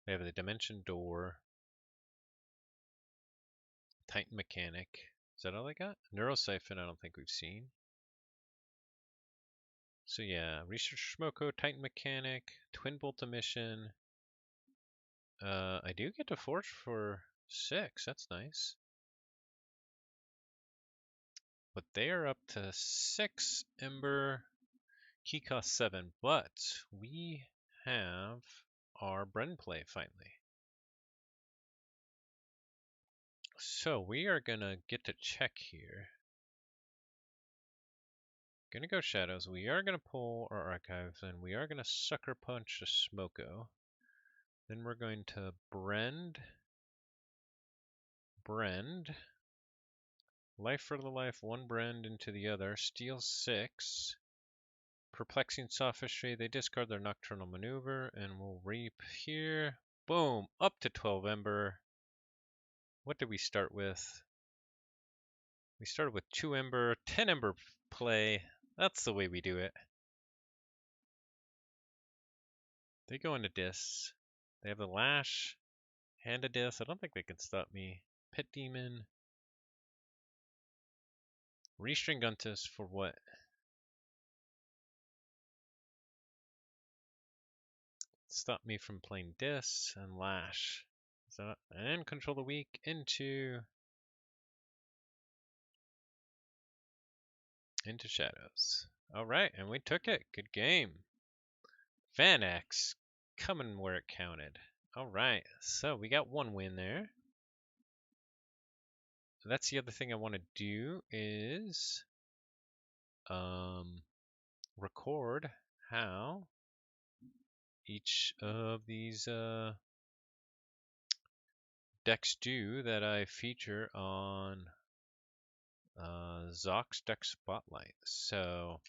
They have the Dimension Door. Titan Mechanic. Is that all they got? Neurosiphon, I don't think we've seen. So yeah, Research Smoko, Titan Mechanic, Twin Bolt Emission. I do get to Forge for 6, that's nice. But they are up to 6 Ember, key cost 7, but we have our Bren play finally. So we are gonna get to check here. Gonna go Shadows. We are gonna pull our archives and we are gonna Sucker Punch a Smoko. Then we're going to Brend. Life for the life, one Brend into the other. Steal 6. Perplexing Sophistry. They discard their Nocturnal Maneuver and we'll reap here. Boom! Up to 12 Ember. What did we start with? We started with 2 Ember, 10 Ember play. That's the way we do it. They go into Dis. They have the Lash. Hand of Dis. I don't think they can stop me. Pit Demon. Restring Guntus for what? Stop me from playing Dis and Lash. So, and control the weak into Shadows. Alright, and we took it. Good game. Vanax coming where it counted. Alright, so we got one win there. That's the other thing I want to do is record how each of these decks do that I feature on Zox Deck Spotlight. So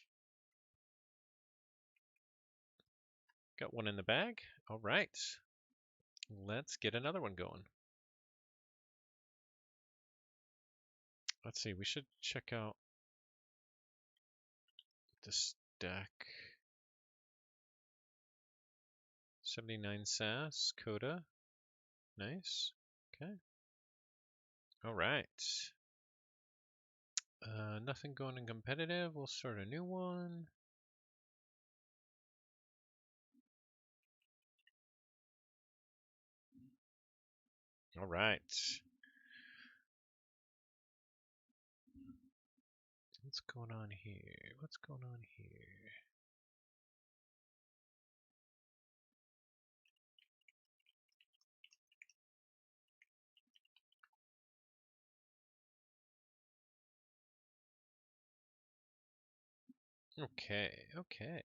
Got one in the bag. All right. Let's get another one going. Let's see. We should check out this deck. 79 SAS, Coda. Nice. Okay. All right. Nothing going in competitive. We'll start a new one. All right. What's going on here? What's going on here? Okay, okay.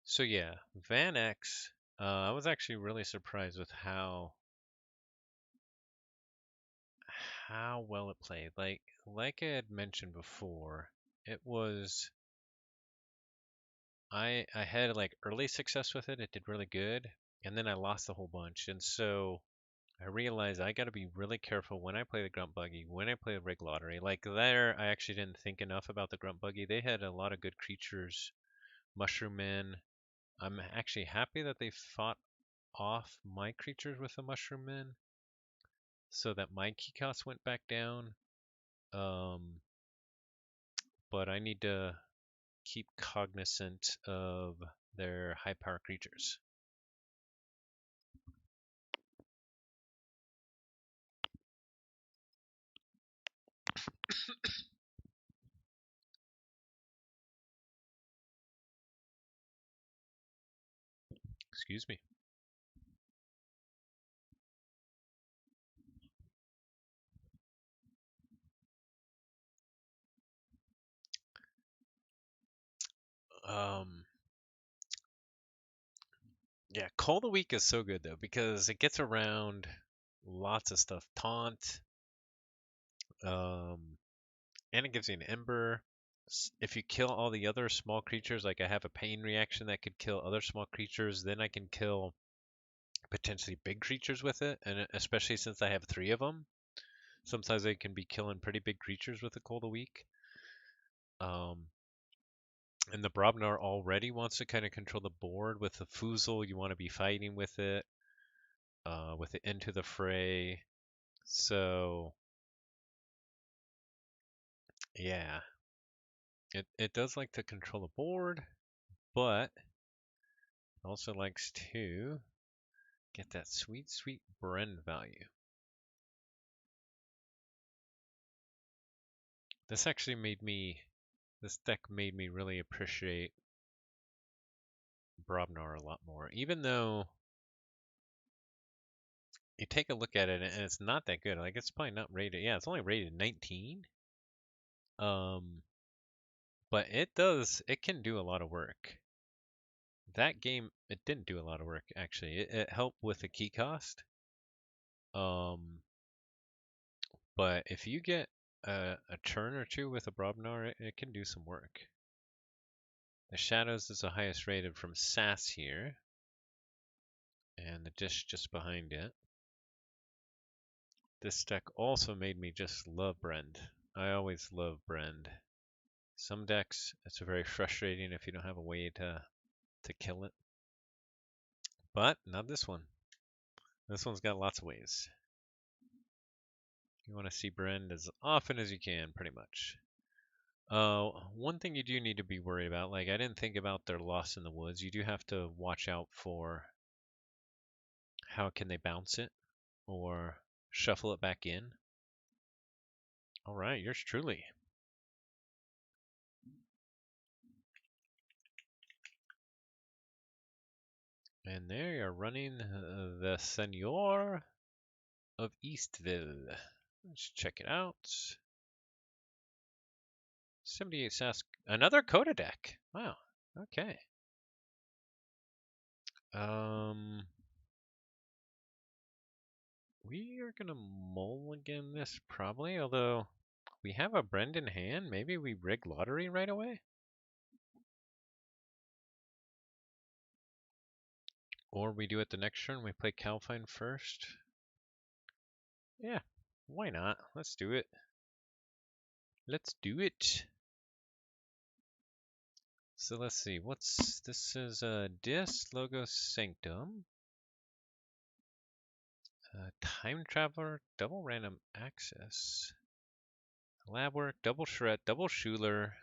So yeah, Van X, I was actually really surprised with how well it played. Like I had mentioned before, it was I had like early success with it. It did really good, and then I lost a whole bunch. And so I realized I got to be really careful when I play the Grunt Buggy, when I play the Rig Lottery. Like there, I actually didn't think enough about the Grunt Buggy. They had a lot of good creatures, Mushroom Man. I'm actually happy that they fought off my creatures with the Mushroom Man, so that my key cost went back down. Um, but I need to keep cognizant of their high power creatures. Excuse me. Um, yeah, Call of the Week is so good though because it gets around lots of stuff. Taunt, um, and it gives you an Ember. If you kill all the other small creatures, like I have a pain reaction that could kill other small creatures, then I can kill potentially big creatures with it, and especially since I have 3 of them, sometimes I can be killing pretty big creatures with a Cold a Week. Um, and the Brobnar already wants to kind of control the board. With the Foozle, you want to be fighting with it into the fray. So yeah, it does like to control the board, but also likes to get that sweet, sweet Bren value. This actually this deck made me really appreciate Brobnar a lot more, even though you take a look at it and it's not that good. Like it's probably not rated. Yeah, it's only rated 19. Um, but it can do a lot of work. That game, it didn't do a lot of work actually. It helped with the key cost. Um, but if you get a turn or two with a Brobnar, it can do some work. The Shadows is the highest rated from SAS here, and the dish just behind it. This deck also made me just love Brend. I always love Brend. Some decks, it's very frustrating if you don't have a way to kill it. But not this one. This one's got lots of ways. You want to see Brend as often as you can, pretty much. One thing you do need to be worried about, like I didn't think about their Lost in the Woods. You do have to watch out for how can they bounce it or shuffle it back in. All right, yours truly. And there you're running the Senor of Eastville. Let's check it out. 78 SAS. Another Coda deck. Wow. Okay. Um, we are gonna mulligan this probably, although we have a Brend in hand. Maybe we rig lottery right away? Or we do it the next turn, we play Calfine first. Yeah, why not? Let's do it. Let's do it. So let's see, this is Dis Logo Sanctum. Time Traveler, double random access. Lab work, double Shred, double Schuler.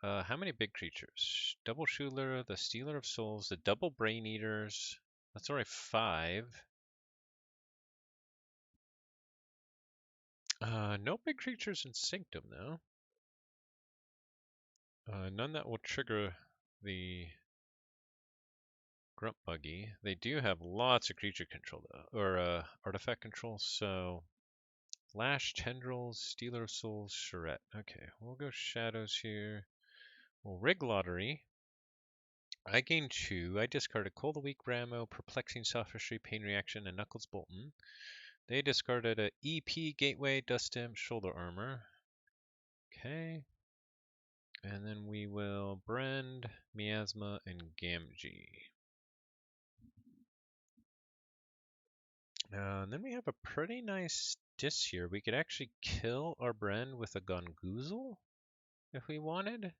How many big creatures? Double Schuler, the Stealer of Souls, the double Brain Eaters. That's already 5. No big creatures in Sanctum though. None that will trigger the Grunt Buggy. They do have lots of creature control though, or artifact control. So Lash, Tendrils, Stealer of Souls, Charette. Okay, we'll go Shadows here. We'll rig Lottery. I gain 2. I discard a Cold Weak Ramo, Perplexing Sophistry, Pain Reaction, and Knuckles Bolton. They discarded a EP Gateway, Dust Imp, Shoulder Armor. Okay. And then we will Brand, Miasma, and Gamgee. And then we have a pretty nice dis here. We could actually kill our Brand with a Gongoozle if we wanted.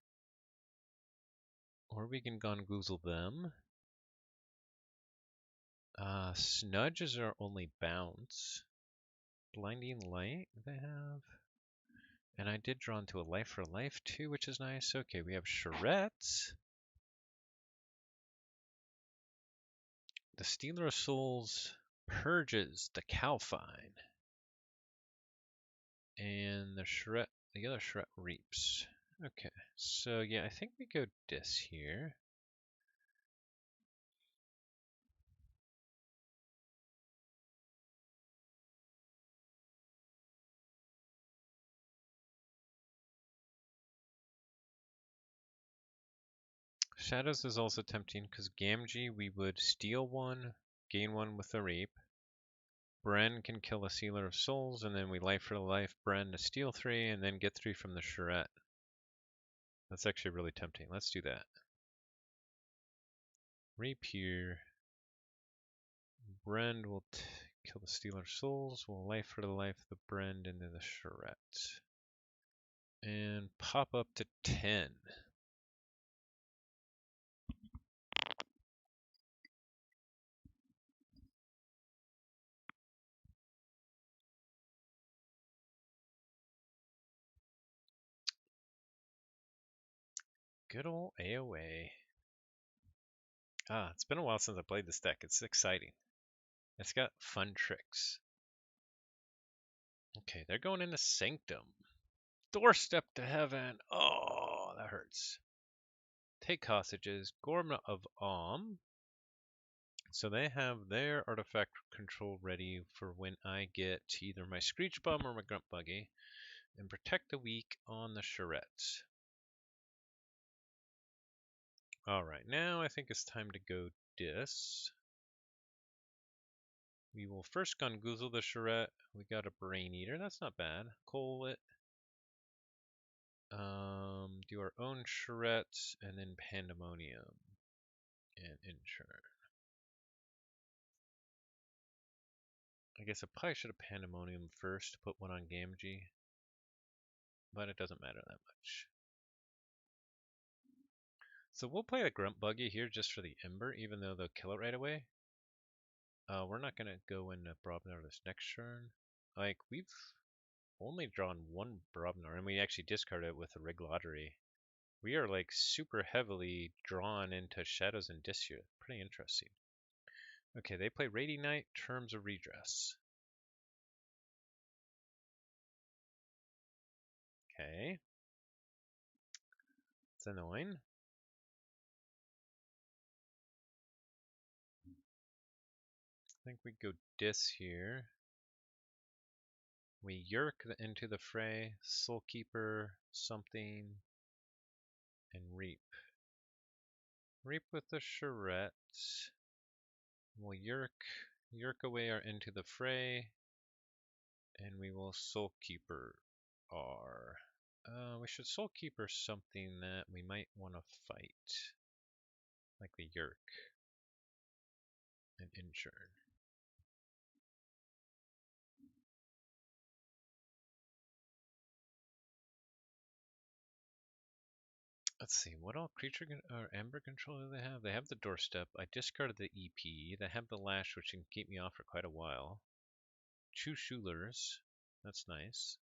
Or we can Gongoozle them. Snudge is our only bounce. Blinding Light they have. And I did draw into a Life for Life too, which is nice. Okay, we have Charette. The Stealer of Souls purges the Calfine. And the other Charette reaps. Okay, so yeah, I think we go Dis here. Shadows is also tempting because Gamgee we would steal 1, gain 1 with the Reap. Bren can kill a Sealer of Souls, and then we life for life Bren to steal 3, and then get 3 from the Charette. That's actually really tempting. Let's do that. Reap here. Bren will kill the Stealer of Souls. We'll life for life the Bren into the Charette. And pop up to 10. Good old AOA. It's been a while since I played this deck. It's exciting. It's got fun tricks. Okay, they're going into Sanctum. Doorstep to Heaven. Oh, that hurts. Take hostages. Gorma of Om. So they have their artifact control ready for when I get either my Screech Bomb or my Grunt Buggy. And protect the weak on the Charette. Alright, now I think it's time to go Dis. We will first Gongoozle the Charette. We got a Brain Eater. That's not bad. Coal it. Do our own Charette and then Pandemonium and Inchurn. I guess I probably should have Pandemonium first to put one on Gamgee, but it doesn't matter that much. So we'll play the Grunt Buggy here just for the Ember, even though they'll kill it right away. We're not gonna go into Brobnar this next turn. Like, we've only drawn 1 Brobnar, and we actually discard it with a Rig Lottery. We are like super heavily drawn into Shadows and Dis here. Pretty interesting. Okay, they play Radiant Knight, Terms of Redress. Okay. It's annoying. I think we go Dis here. We Yerk into the fray, Soulkeeper, something, and Reap. Reap with the Charette. We'll Yerk away our into the fray, and we will Soulkeeper are. We should Soul Keeper something that we might want to fight. Like the Yerk. And Inchurn. Let's see, what all creature or amber control do they have? They have the Doorstep. I discarded the EP. They have the Lash, which can keep me off for quite a while. 2 Shoelers. That's nice.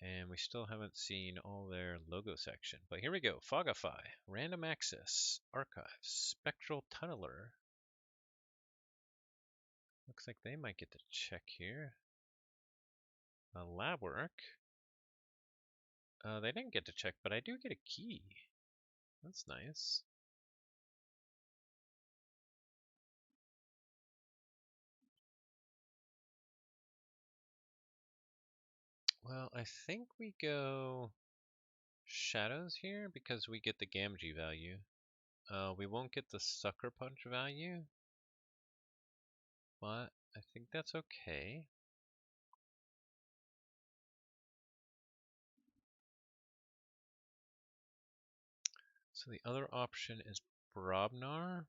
And we still haven't seen all their logo section. But here we go. Fogify, Random Access, Archive, Spectral Tunneler. Looks like they might get to check here. Lab Work. They didn't get to check, but I do get a key. That's nice. Well, I think we go Shadows here because we get the Gamgee value. We won't get the Sucker Punch value, but I think that's okay. So the other option is Brobnar.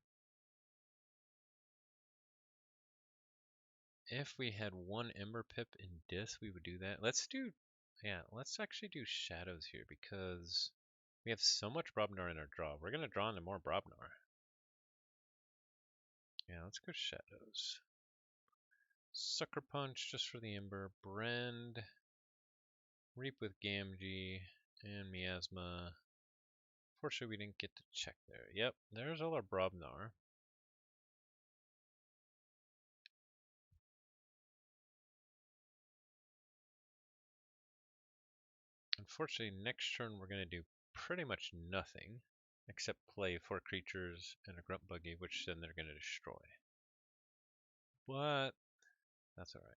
If we had 1 Ember Pip in Dis, we would do that. Let's actually do Shadows here because we have so much Brobnar in our draw. We're going to draw into more Brobnar. Yeah, let's go Shadows. Sucker Punch just for the Ember. Brand. Reap with Gamgee. And Miasma. Fortunately, we didn't get to check there. Yep, there's all our Brobnar. Unfortunately, next turn we're going to do pretty much nothing except play 4 creatures and a Grunt Buggy, which then they're going to destroy. But that's alright.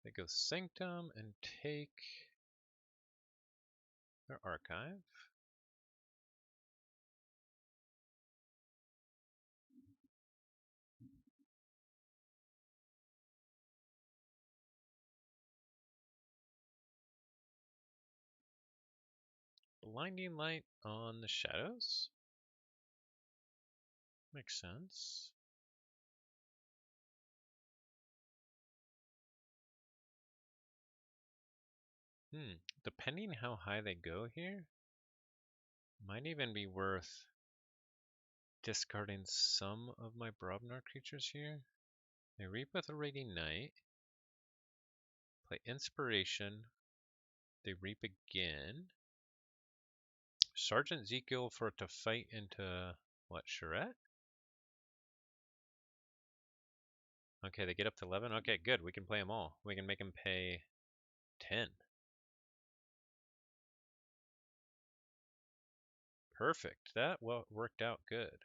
They go Sanctum and take their Archive. Blinding Light on the Shadows. Makes sense. Depending how high they go here, might even be worth discarding some of my Brobnar creatures here. They reap with a Radiant Knight. Play Inspiration. They reap again. Sergeant Ezekiel for it to fight into, what, Charette? Okay, they get up to 11. Okay, good. We can play them all. We can make them pay 10. Perfect. That worked out good.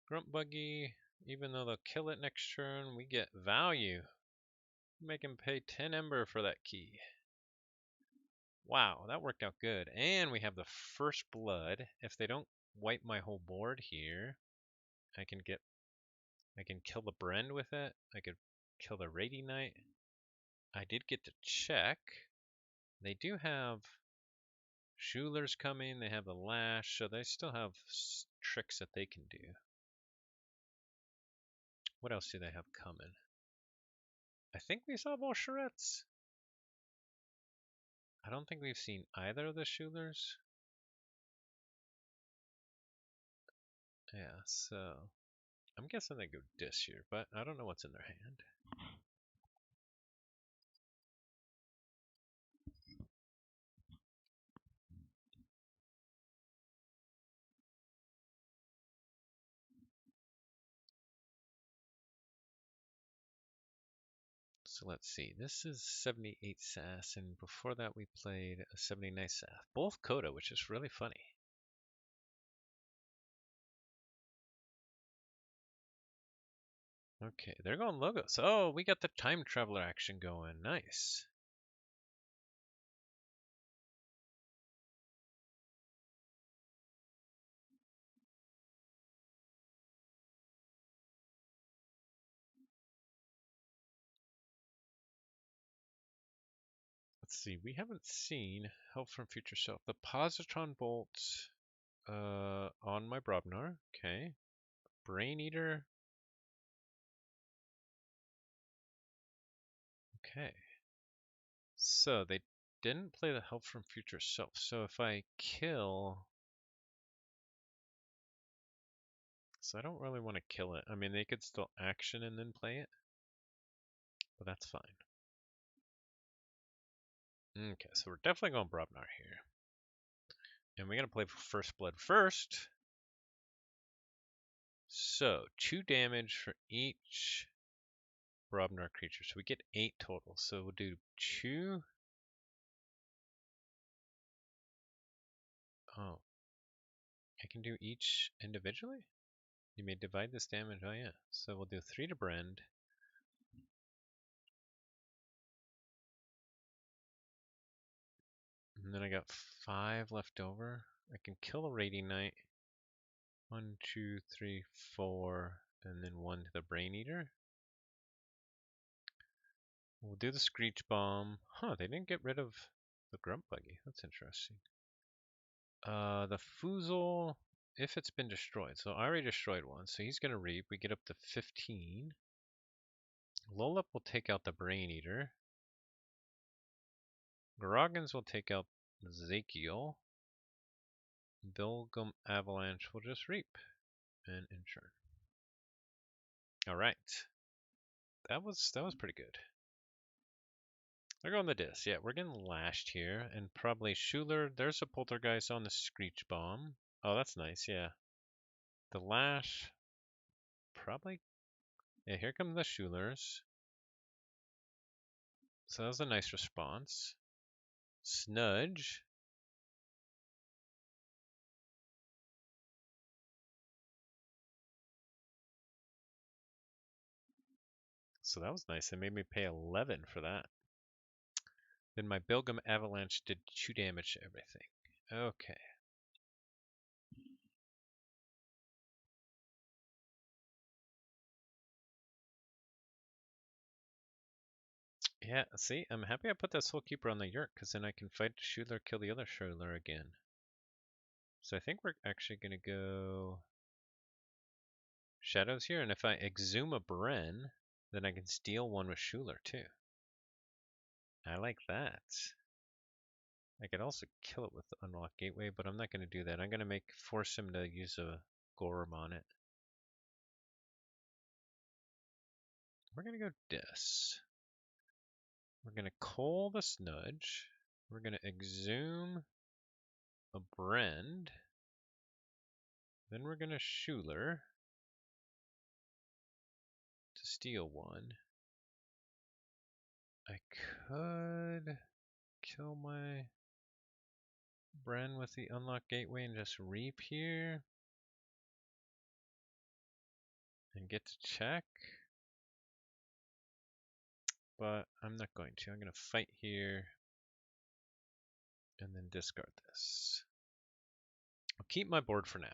Grunt Buggy, even though they'll kill it next turn, we get value. Make him pay 10 Ember for that key. Wow, that worked out good. And we have the first blood. If they don't wipe my whole board here, I can kill the Brend with it. I could kill the Radiant Knight. I did get to check. They do have Schuler's coming. They have the Lash, so they still have tricks that they can do. What else do they have coming? I think we saw more Charettes. I don't think we've seen either of the Schulers. Yeah, so I'm guessing they go Dis here, but I don't know what's in their hand. So let's see. This is 78 SAS, and before that we played a 79 SAS. Both Coda, which is really funny. Okay, they're going Logos. Oh, we got the Time Traveler action going. Nice. Let's see. We haven't seen Help from Future Self. The positron bolt on my Brobnar. Okay. Brain Eater. Okay. So they didn't play the Help from Future Self. So if I kill... So I don't really want to kill it. I mean, they could still action and then play it. But that's fine. Okay, so we're definitely going Brobnar here. And we're going to play First Blood first. So, 2 damage for each Brobnar creature. So we get 8 total. So we'll do 2. Oh. I can do each individually? You may divide this damage. Oh, yeah. So we'll do 3 to Brend. And then I got 5 left over. I can kill a Radiant Knight. 1, 2, 3, 4. And then 1 to the Brain Eater. We'll do the Screech Bomb. Huh, they didn't get rid of the Grunt Buggy. That's interesting. The Foozle, if it's been destroyed. So I already destroyed one, so he's going to reap. We get up to 15. Lolip will take out the Brain Eater. Groggins will take out Zakiel. Bilgum Avalanche will just reap and ensure. All right. That was pretty good. They're going the disc. Yeah, we're getting lashed here. And probably Schuler. There's a Poltergeist on the Screech Bomb. Oh, that's nice. Yeah. The lash. Probably. Yeah, here come the Schulers. So that was a nice response. Snudge. So that was nice. They made me pay 11 for that. Then my Bilgum Avalanche did 2 damage to everything. Okay. Yeah, see, I'm happy I put that Soul Keeper on the Yurk, because then I can fight Schuler, kill the other Schuler again. So I think we're actually going to go Shadows here, and if I exhume a Bren, then I can steal one with Schuler too. I like that. I could also kill it with the Unlock Gateway, but I'm not going to do that. I'm going to force him to use a Gorm on it. We're going to go Dis. We're going to Coal the Snudge. We're going to exhume a Brend. Then we're going to Schuler to steal one. I could kill my Bren with the Unlock Gateway and just reap here. And get to check. But I'm not going to. I'm going to fight here. And then discard this. I'll keep my board for now.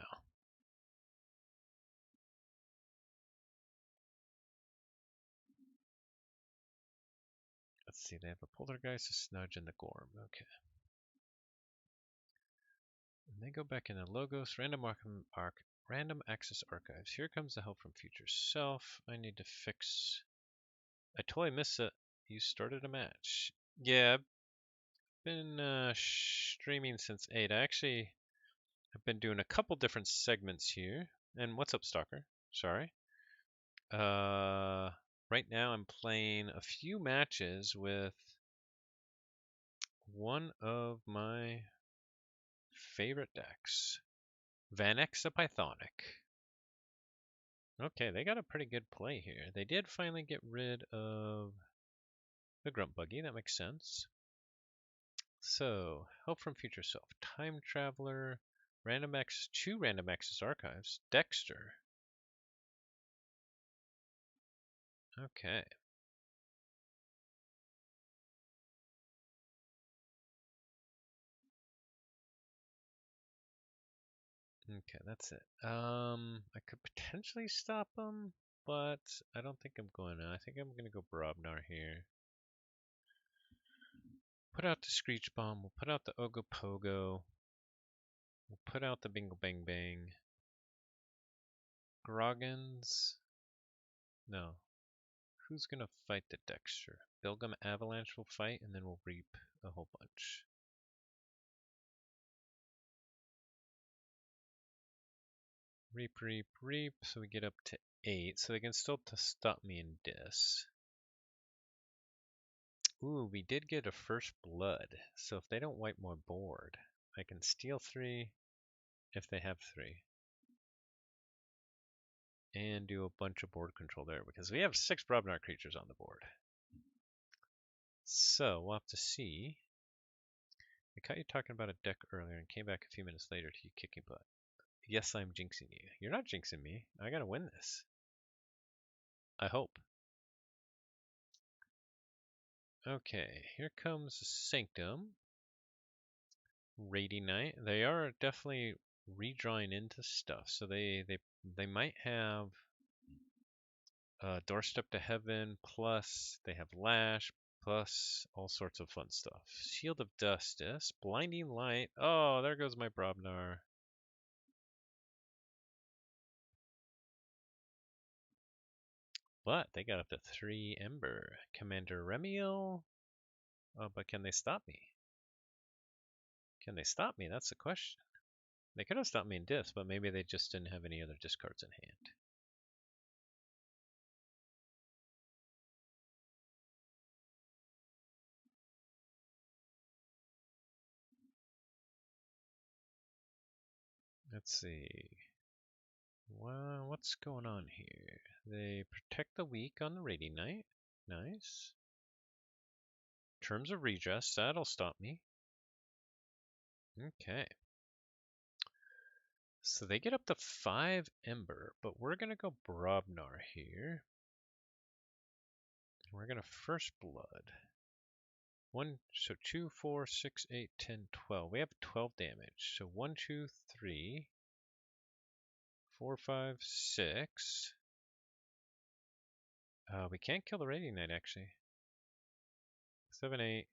Let's see, they have a Poltergeist, a Snudge, and the Gorm. Okay. And they go back into Logos, Random Access Archives. Here comes the Help from Future Self. I need to fix... I totally missed it. You started a match. Yeah, I've been streaming since 8. I actually have been doing a couple different segments here. And what's up, Stalker? Sorry. Right now I'm playing a few matches with one of my favorite decks, Vanexa Pythonic. Okay, they got a pretty good play here. They did finally get rid of the Grunt Buggy. That makes sense. So, Help from Future Self, Time Traveler, two Random Access Archives, Dexter. Okay. Okay, that's it. I could potentially stop him, but I don't think I'm going to. I think I'm going to go Brobnar here. Put out the Screech Bomb. We'll put out the Ogopogo. We'll put out the Bingo Bang Bang. Groggins. No. Who's going to fight the Dexter? Bilgum Avalanche will fight, and then we'll reap a whole bunch. Reap, reap, reap. So we get up to 8. So they can still stop me in Dis. Ooh, we did get a first blood. So if they don't wipe more board, I can steal 3 if they have 3. And do a bunch of board control there because we have 6 Brobnar creatures on the board. So we'll have to see. I caught you talking about a deck earlier and came back a few minutes later to you kicking butt. Yes, I'm jinxing you. You're not jinxing me. I gotta win this. I hope. Okay, here comes Sanctum. Rainy Night. They are definitely redrawing into stuff. So they might have Doorstep to Heaven, plus they have Lash, plus all sorts of fun stuff. Shield of Justice, Blinding Light. Oh, there goes my Brobnar. But they got up to 3 Ember. Commander Remiel. Oh, but can they stop me? Can they stop me? That's the question. They could have stopped me in Dis, but maybe they just didn't have any other discards in hand. Let's see. Well, what's going on here? They protect the weak on the Rainy Night. Nice. Terms of Redress, that'll stop me. Okay. So they get up to 5 Ember, but we're going to go Brobnar here. We're going to First Blood. 2, 4, 6, 8, 10, 12. We have 12 damage. So 1, 2, 3, 4, 5, 6. We can't kill the Radiant Knight actually. 7, 8,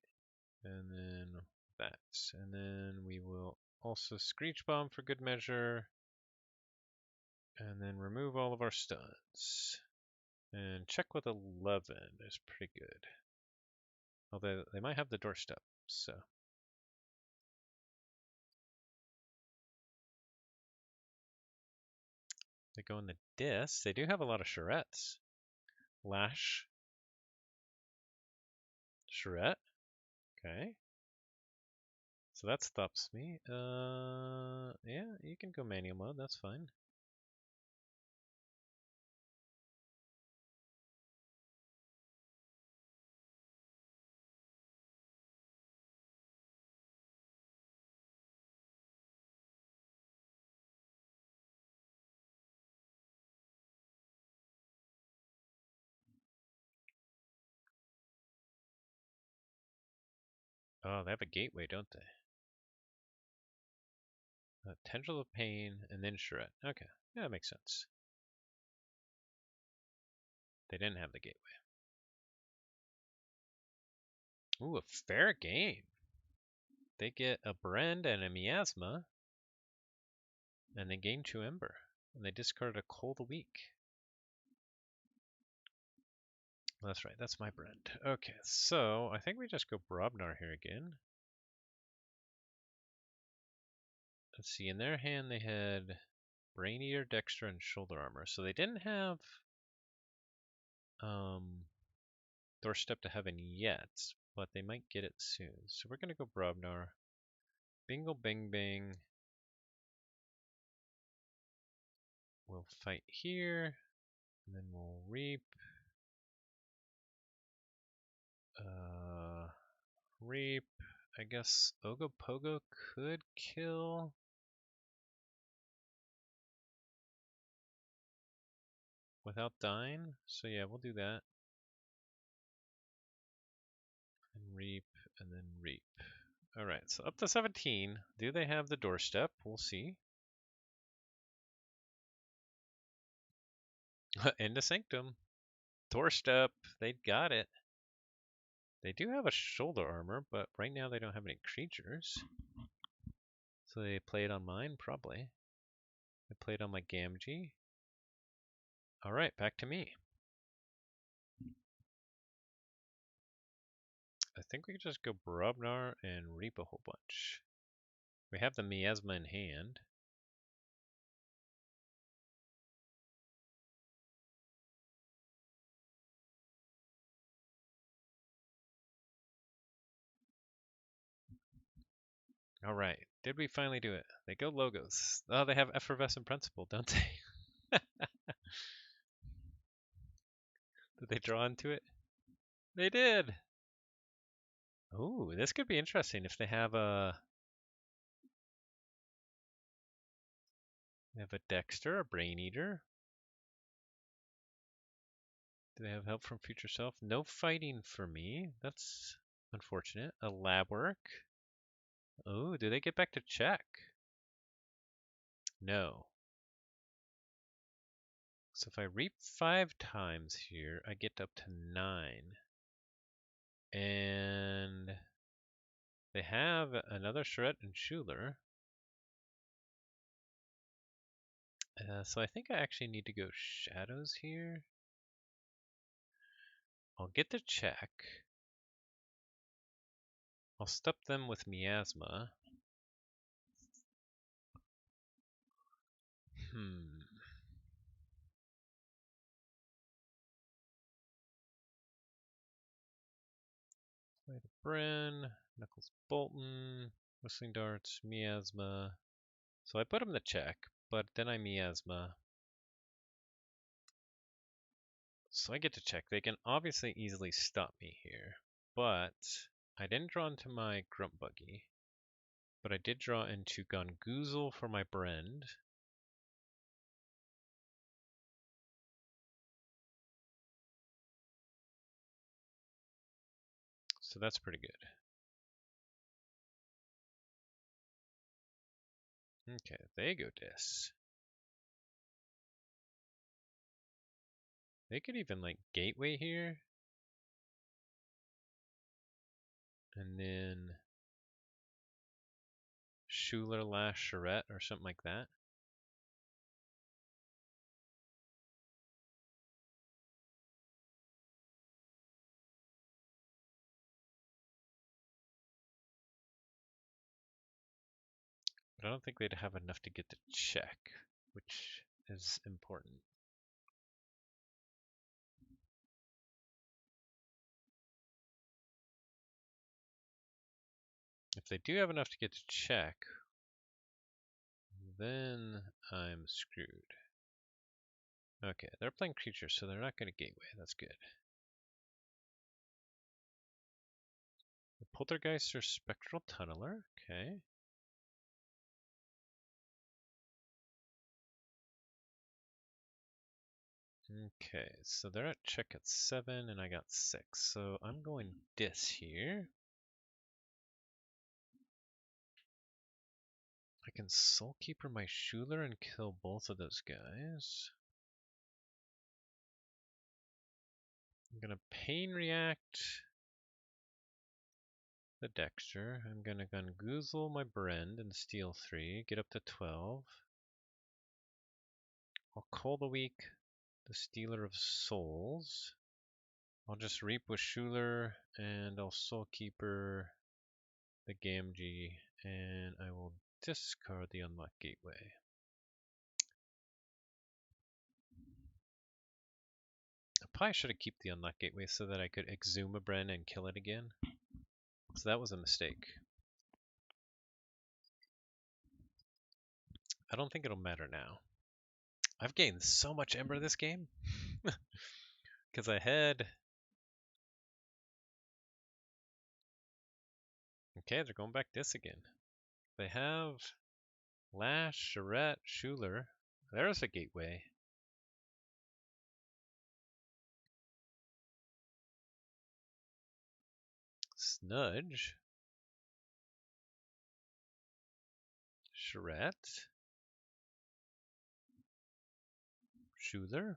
and then that. And then we will also Screech Bomb for good measure. And then remove all of our stuns. And check with 11 is pretty good. Although they might have the Doorstep, so. They go in the Dis. They do have a lot of Charrettes. Lash. Charrette. Okay. So that stops me. Yeah, you can go manual mode. That's fine. Oh, they have a gateway, don't they? Tendril of Pain and then Charrette. Okay, yeah, that makes sense. They didn't have the gateway. Ooh, a fair game. They get a Brand and a Miasma, and they gain 2 Ember. And they discard a Cold a week. That's right, that's my Brand. Okay, so I think we just go Brobnar here again. Let's see, in their hand they had Brainier, Dexter, and Shoulder Armor. So they didn't have Doorstep to Heaven yet, but they might get it soon. So we're going to go Brobnar. Bingo Bang Bang. We'll fight here, and then we'll reap. Reap. I guess Ogopogo could kill. Without dying. So yeah, we'll do that. And reap, and then reap. Alright, so up to 17. Do they have the Doorstep? We'll see. Into Sanctum. Doorstep. They got it. They do have a shoulder armor, but right now they don't have any creatures. So they played on mine, probably. They played on my Gamgee. Alright, back to me. I think we could just go Brobnar and reap a whole bunch. We have the Miasma in hand. Alright, did we finally do it? They go logos. Oh, they have Effervescent Principle, don't they? Did they draw into it? They did! Ooh, this could be interesting if they have a... They have a Dexter, a Brain Eater. Do they have help from Future Self? No fighting for me. That's unfortunate. A lab work. Oh, do they get back to check? No. So if I reap 5 times here, I get up to 9. And they have another Charette and Schuler. So I think I actually need to go Shadows here. I'll get the check. I'll stuff them with Miasma. Play the Bryn, Knuckles Bolton, Whistling Darts, Miasma. So I put them to check, but then I Miasma. So I get to check. They can obviously easily stop me here, but I didn't draw into my Grunt Buggy, but I did draw into Gongoozle for my Brend. So that's pretty good. Okay, they go Dis. They could even like Gateway here. And then Schuler Lash Charette or something like that. But I don't think they'd have enough to get to check, which is important. If they do have enough to get to check, then I'm screwed. Okay, they're playing creatures, so they're not going to Gateway. That's good. The Poltergeist or Spectral Tunneler. Okay. Okay, so they're at check at 7, and I got 6. So I'm going Dis here. I can Soulkeeper my Schuler and kill both of those guys. I'm gonna Pain React the Dexter. I'm gonna Gongoozle my Brend and steal 3, get up to 12. I'll call the weak the Stealer of Souls. I'll just Reap with Schuler and I'll Soulkeeper the Gamgee and I will discard the Unlock Gateway. I probably should have kept the Unlock Gateway so that I could Exhume a Bren and kill it again. So that was a mistake. I don't think it'll matter now. I've gained so much Ember this game. Because I had... Okay, they're going back this again. They have Lash, Charette, Schuler. There's a Gateway. Snudge. Charette. Schuler.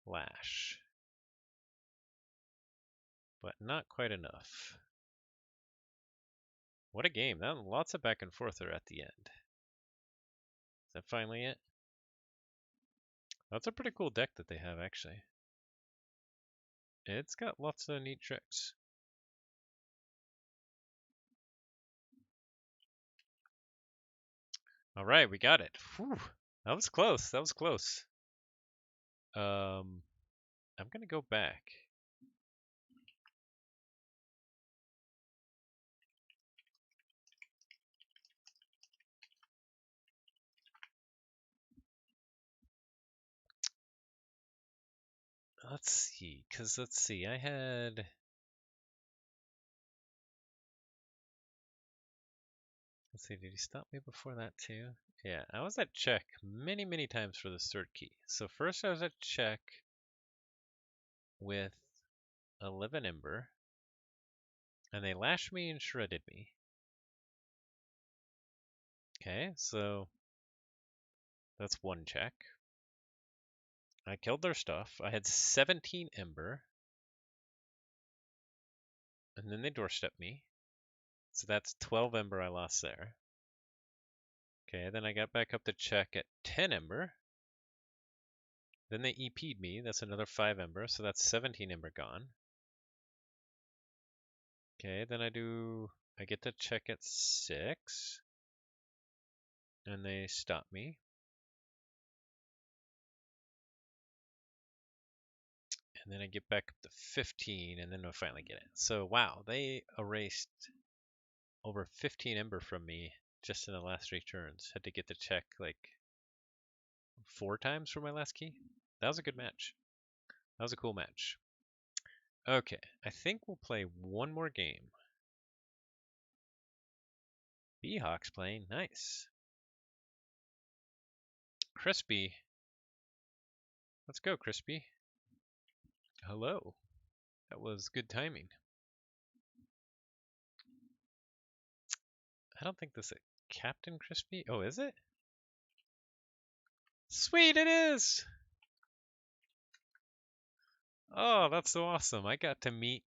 Lash. but not quite enough. What a game. That lots of back and forth there at the end. Is that finally it? That's a pretty cool deck that they have, actually. It's got lots of neat tricks. All right, we got it. Whew. That was close. That was close. I'm gonna go back. Let's see, I had. Let's see, did he stop me before that too? Yeah, I was at check many, many times for this third key. So first I was at check with 11 Ember, and they lashed me and shredded me. Okay, so that's one check. I killed their stuff. I had 17 Ember, and then they doorstepped me. So that's 12 Ember I lost there. Okay, then I got back up to check at 10 Ember. Then they EP'd me. That's another 5 Ember, so that's 17 Ember gone. Okay, then I get to check at 6. And they stop me. And then I get back up to 15, and then I finally get it. So, wow, they erased over 15 Ember from me just in the last 3 turns. Had to get to check like 4 times for my last key. That was a good match. That was a cool match. Okay, I think we'll play one more game. B-Hawk's playing. Nice. Crispy. Let's go, Crispy. Hello. That was good timing. I don't think this is Captain Crispy. Oh, is it? Sweet, it is! Oh, that's so awesome. I got to meet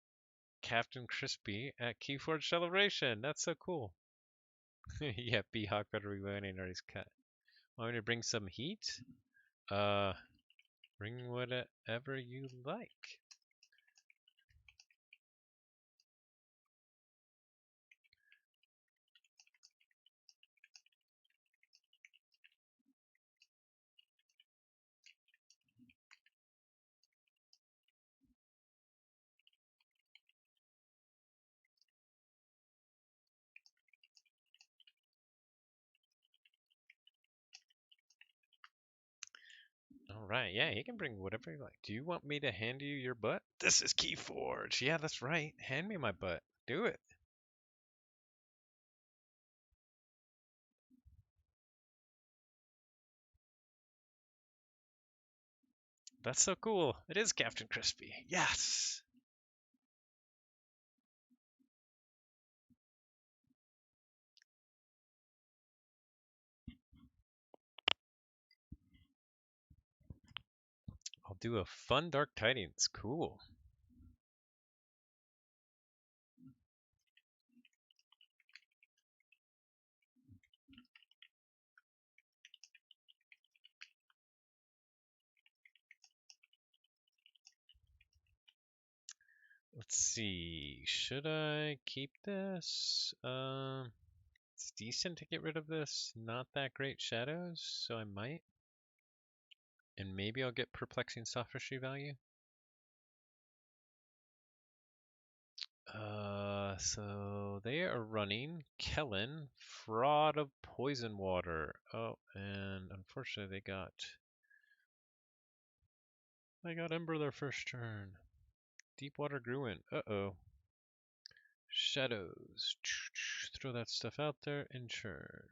Captain Crispy at Keyforge Celebration. That's so cool. Yeah, B-Hawk better be winning or he's cut. Want me to bring some heat? Bring whatever you like. All right, yeah, he can bring whatever you like. Do you want me to hand you your butt? This is Keyforge. Yeah, that's right. Hand me my butt. Do it. That's so cool. It is Captain Crispy. Yes. I'll do a fun Dark Tidings. Cool. Let's see. Should I keep this? It's decent to get rid of this. Not that great shadows, so I might. And maybe I'll get perplexing sophistry value. So they are running Kellen, Fraud of Poison Water. Oh, and unfortunately they got Ember their first turn. Deepwater Gruin. Uh-oh. Shadows. Throw that stuff out there and churn.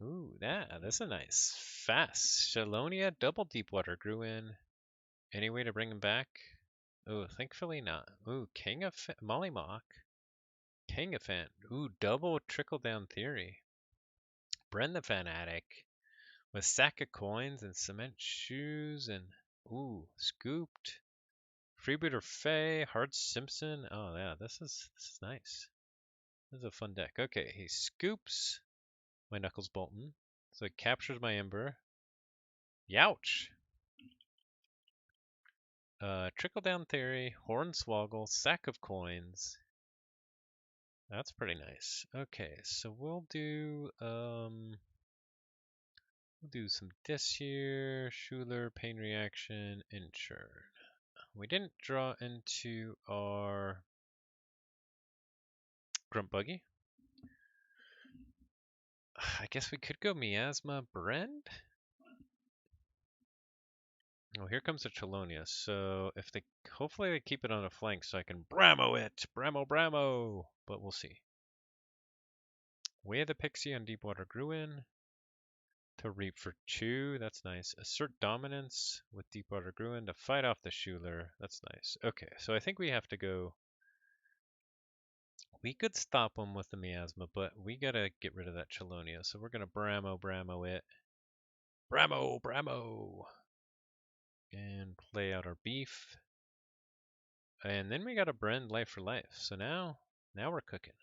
Ooh, that's a nice fast. Shalonia double Deepwater Gruin. Any way to bring him back? Oh, thankfully not. Ooh, King of Mollymock. King of Fan. Ooh, double trickle down theory. Bren the Fanatic with sack of coins and cement shoes and Ooh, Scooped. Freebooter Faye, Hard Simpson. Oh yeah, this is nice. This is a fun deck. Okay, he scoops my Knuckles Bolton. So it captures my Ember. Youch! Trickle Down Theory, Hornswoggle, Sack of Coins. That's pretty nice. Okay, so we'll do some this here. Schuler, Pain Reaction, Inchurn. We didn't draw into our Grunt Buggy. I guess we could go Miasma Brand. Oh, here comes the Chelonia. So if they, hopefully they keep it on a flank so I can Bramo it, Bramo. But we'll see. Way of the Pixie on Deepwater Gruin to reap for 2. That's nice. Assert Dominance with Deepwater Gruin to fight off the Schuler. That's nice. Okay, so I think we have to go. We could stop them with the Miasma, but we gotta get rid of that Chelonia. So we're gonna Bramo it. Bramo! And play out our beef. And then we got a Brand Life for Life. So now we're cooking.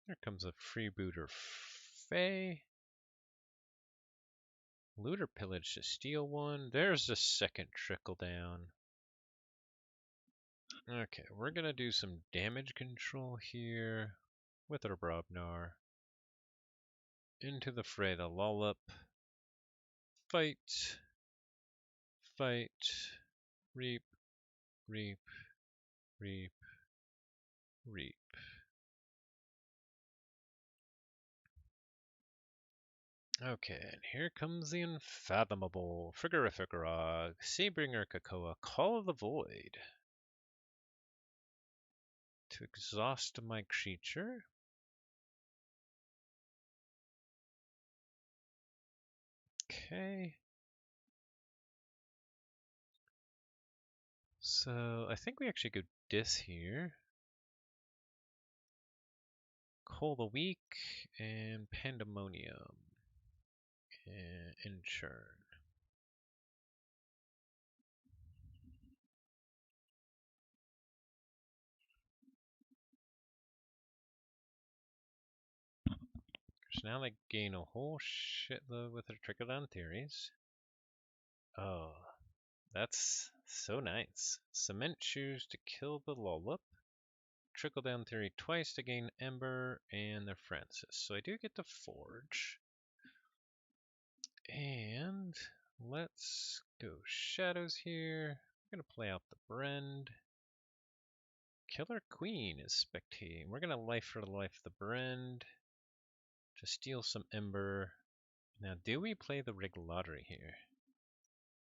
Here comes a freebooter Faye. Looter Pillage to steal one. There's the second trickle down. Okay, we're gonna do some damage control here with our Brobnar. Into the fray, the Lollop. Fight. Reap. Okay, and here comes the unfathomable Frigorificerog, Seabringer Kakoa, Call of the Void. To exhaust my creature. Okay. So I think we actually go Dis here. Call the Weak and Pandemonium. And Inchurn. So now they gain a whole shitload with their trickle down theories. Oh, that's so nice. Cement Shoes to kill the Lollop. Trickle down theory twice to gain Ember and their Francis. So I do get to Forge. And let's go Shadows here. I'm going to play out the Brand. Killer Queen is spectating. We're going to life for life the Brand to steal some Ember. Now, do we play the Rig Lottery here?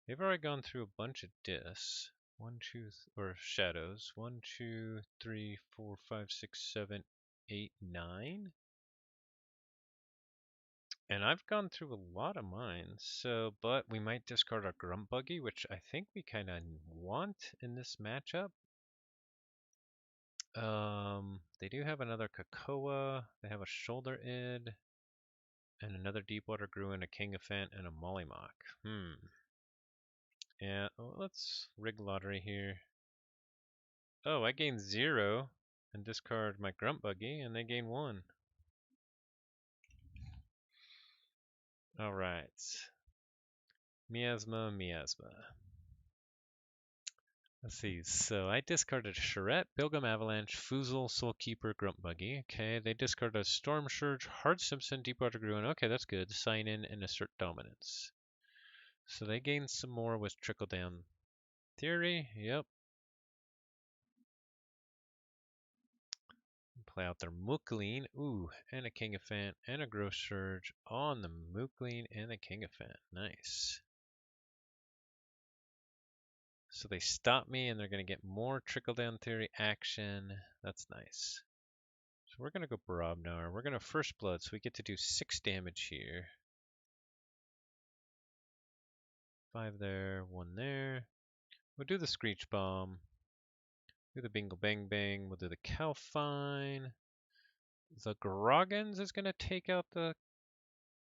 They've already gone through a bunch of Dis. Or Shadows. 1, 2, 3, 4, 5, 6, 7, 8, 9. And I've gone through a lot of mine, so, but we might discard our Grunt Buggy, which I think we kind of want in this matchup. They do have another Kakoa, they have a Shoulder Id, and another Deepwater Gruin, a King of Fant, and a Mollymawk. Yeah, well, let's rig lottery here. Oh, I gain 0 and discard my Grunt Buggy, and they gain 1. Alright. Miasma. Let's see, so I discarded Charette, Pilgrim Avalanche, Foozle, Soulkeeper, Grunt Buggy. Okay, they discarded a Storm Surge, Hard Simpson, Deepwater Gruin. Okay, that's good. Sign in and assert dominance. So they gain some more with Trickle Down Theory. Yep. Play out their Mookleen. Ooh, and a King of Fant and a Growth Surge on the Mookleen and the King of Fant. Nice. So they stop me and they're going to get more Trickle Down Theory action. That's nice. So we're going to go Brobnar. We're going to First Blood, so we get to do 6 damage here. 5 there, 1 there. We'll do the Screech Bomb. Do the Bingle Bang Bang. We'll do the Calfine. The Groggins is going to take out the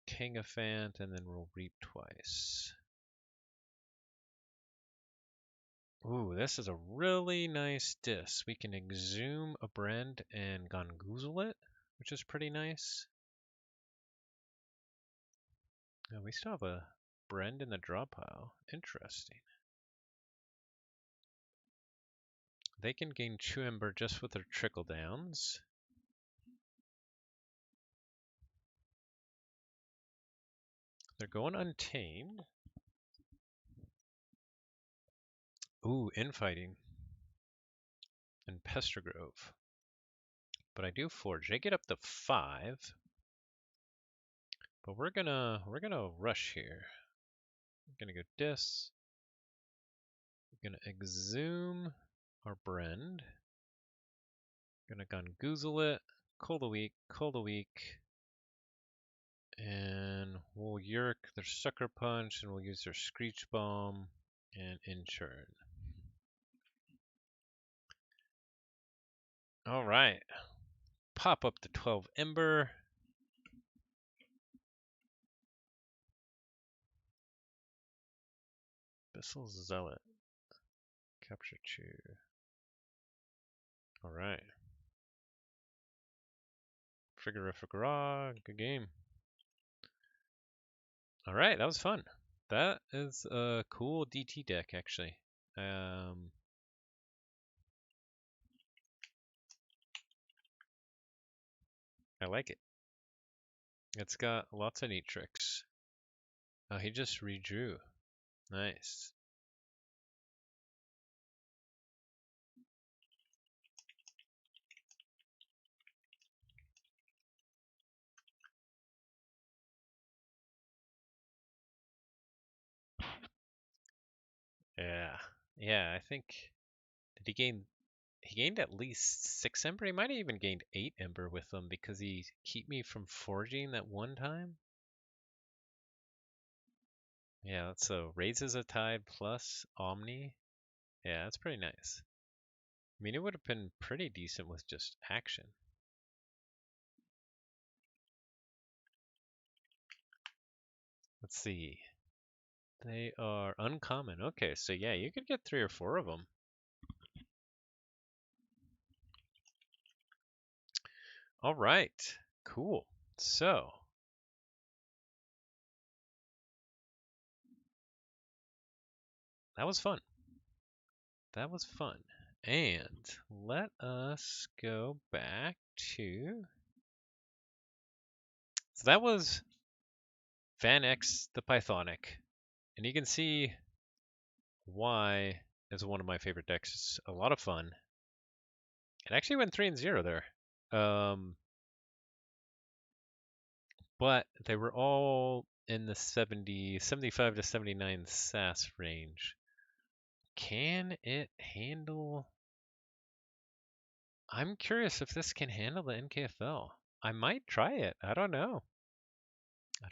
Kangaphant, and then we'll reap twice. Ooh, this is a really nice disc. We can exhume a Brand and Gongoozle it, which is pretty nice. Oh, we still have a Brand in the draw pile. Interesting. They can gain 2 Ember just with their trickle downs. They're going Untamed. Ooh, Infighting. And Pestergrove. But I do Forge. They get up to 5. But we're gonna rush here. We're gonna go Dis. We're gonna exhume our Brand. Gonna Gongoozle it. Cold a week. And we'll Yerk their Sucker Punch, and we'll use their Screech Bomb and Inchurn. Alright. Pop up to 12 Ember. Abyssal Zealot. Capture 2. Alright. Frigorific Raw. Good game. Alright, that was fun. That is a cool DT deck, actually. I like it. It's got lots of neat tricks. Oh, he just redrew. Nice. Yeah, I think, did he gain, he gained at least 6 Ember? He might have even gained 8 Ember with them because he kept me from forging that one time. Yeah, so Raises a Tide plus Omni. Yeah, that's pretty nice. I mean, it would have been pretty decent with just action. Let's see. They are uncommon. Okay, so yeah, you could get 3 or 4 of them. All right, cool. So, that was fun. That was fun. And let us go back to... So that was Van X the Pythonic. And you can see why is one of my favorite decks. It's a lot of fun. It actually went 3-0 there. But they were all in the 75 to 79 SAS range. Can it handle... I'm curious if this can handle the NKFL. I might try it. I don't know.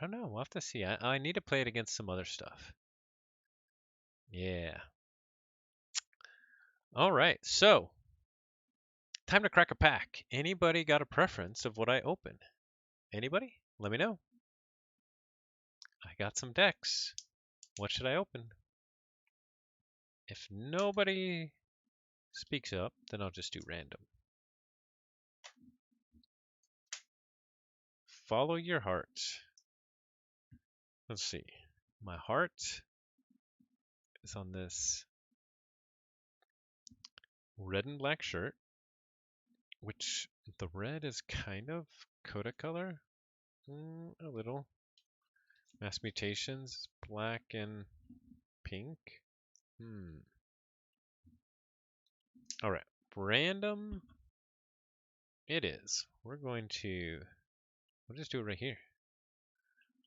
We'll have to see. I need to play it against some other stuff. Yeah. All right. So, time to crack a pack. Anybody got a preference of what I open? Anybody? Let me know. I got some decks. What should I open? If nobody speaks up, then I'll just do random. Follow your heart. Let's see. My heart is on this red and black shirt, which the red is kind of Coda color. A little. Mass Mutations, black and pink. Alright, random it is. We'll just do it right here.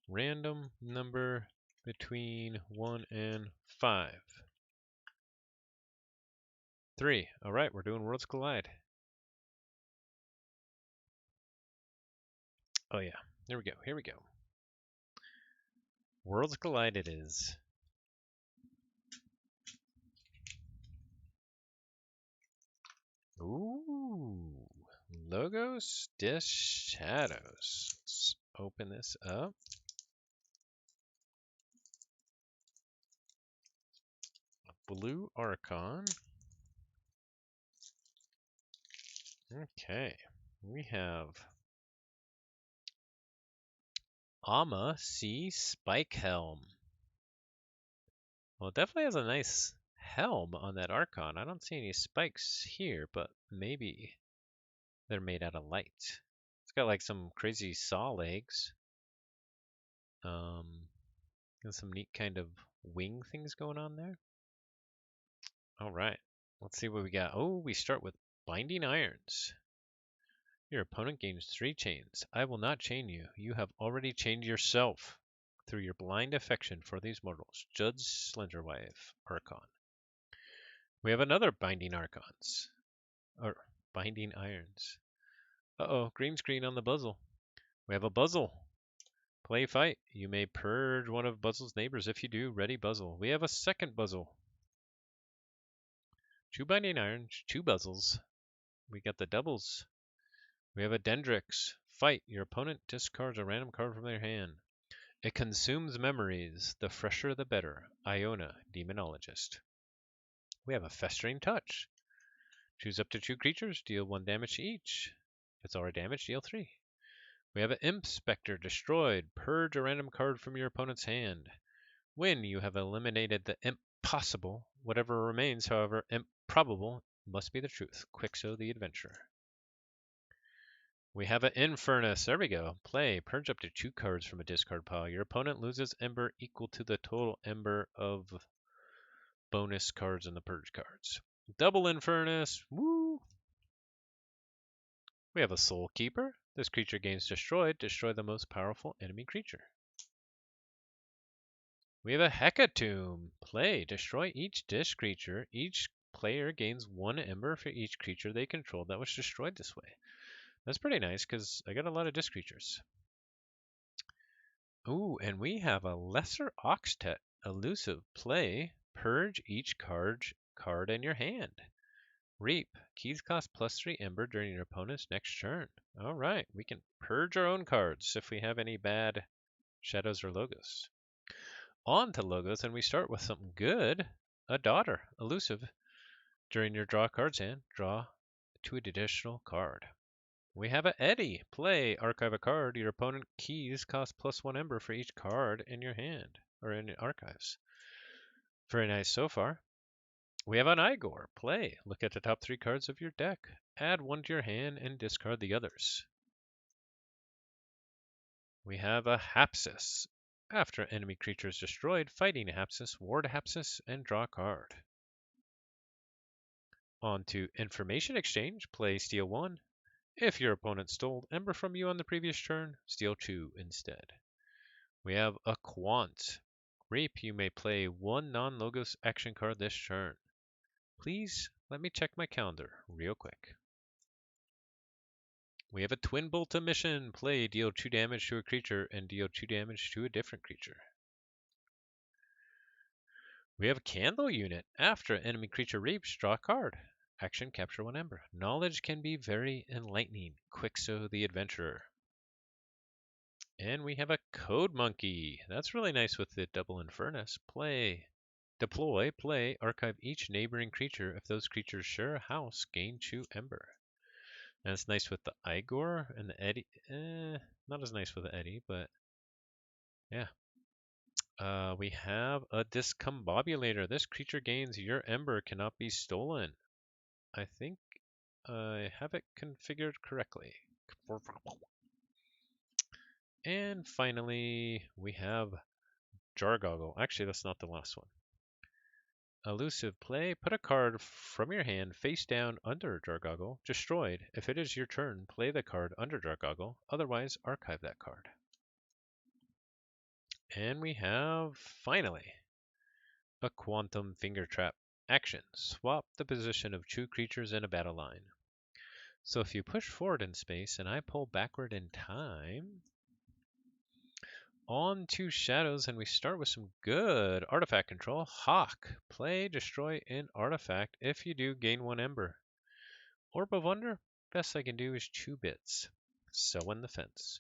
Random number between 1 and 5. 3. Alright, we're doing Worlds Collide. Oh yeah, here we go. Worlds Collide it is. Ooh, Logos Dish Shadows. Let's open this up. blue Archon. Okay, we have Ama C Spike Helm. Well, it definitely has a nice helm on that Archon. I don't see any spikes here, but maybe they're made out of light. It's got like some crazy saw legs. And some neat kind of wing things going on there. All right, let's see what we got. Oh, we start with Binding Irons. Your opponent gains 3 chains. I will not chain you. You have already chained yourself through your blind affection for these mortals. Judge Slenderwife, Archon. We have another Binding Archons. Or Binding Irons. Uh-oh, green screen on the Buzzle. We have a Buzzle. Play fight. You may purge one of Buzzle's neighbors. If you do, ready Buzzle. We have a second Buzzle. 2 Binding Irons, 2 Buzzles. We got the doubles. We have a Dendrix. Fight. Your opponent discards a random card from their hand. It consumes memories. The fresher the better. Iona, Demonologist. We have a Festering Touch. Choose up to 2 creatures. Deal 1 damage to each. If it's already damaged, deal 3. We have an Imp Spectre. Destroyed. Purge a random card from your opponent's hand. When you have eliminated the impossible, whatever remains, however improbable, must be the truth. Quixo the Adventurer. We have an Infernus. There we go. Play. Purge up to 2 cards from a discard pile. Your opponent loses Ember equal to the total Ember of bonus cards in the Purge cards. Double Infernus. Woo! We have a Soul Keeper. This creature gains destroyed. Destroy the most powerful enemy creature. We have a Hecatomb. Play. Destroy each Disc creature. Each player gains 1 Ember for each creature they control that was destroyed this way. That's pretty nice because I got a lot of Disc creatures. Ooh, and we have a Lesser Octet. Elusive. Play. Purge each card in your hand. Reap. Keys cost +3 Ember during your opponent's next turn. Alright, we can purge our own cards if we have any bad shadows or logos. On to logos, and we start with something good. A Daughter. Elusive. During your draw card's hand, draw to an additional card. We have a Eddie. Play. Archive a card. Your opponent keys cost +1 Ember for each card in your hand, or in your archives. Very nice so far. We have an Igor. Play. Look at the top 3 cards of your deck. Add 1 to your hand and discard the others. We have a Hapsis. After an enemy creature is destroyed, fighting a Hapsis, ward a Hapsis, and draw a card. On to Information Exchange. Play. Steal 1. If your opponent stole Ember from you on the previous turn, steal 2 instead. We have a Quant. Reap. You may play 1 non-logos action card this turn. Please let me check my calendar real quick. We have a Twin Bolt Emission. Play. Deal 2 damage to a creature and deal 2 damage to a different creature. We have a Candle Unit. After an enemy creature reaps, draw a card. Action, capture 1 Ember. Knowledge can be very enlightening. Quixo the Adventurer. And we have a Code Monkey. That's really nice with the double Infernus. Play. Deploy. Play. Archive each neighboring creature. If those creatures share a house, gain 2 Ember. And it's nice with the Igor and the Eddie. Not as nice with the Eddie, but yeah. We have a Discombobulator. This creature gains your Ember cannot be stolen. I think I have it configured correctly. And finally, we have Jargoggle. Actually, that's not the last one. Elusive. Play. Put a card from your hand face down under Jargoggle. Destroyed. If it is your turn, play the card under Jargoggle. Otherwise, archive that card. And we have, finally, a Quantum Finger Trap. Action. Swap the position of 2 creatures in a battle line. So if you push forward in space and I pull backward in time, on to Shadows, and we start with some good artifact control. Hawk. Play. Destroy an artifact. If you do, gain 1 Ember. Orb of Wonder. Best I can do is 2 bits. Sow in the fence.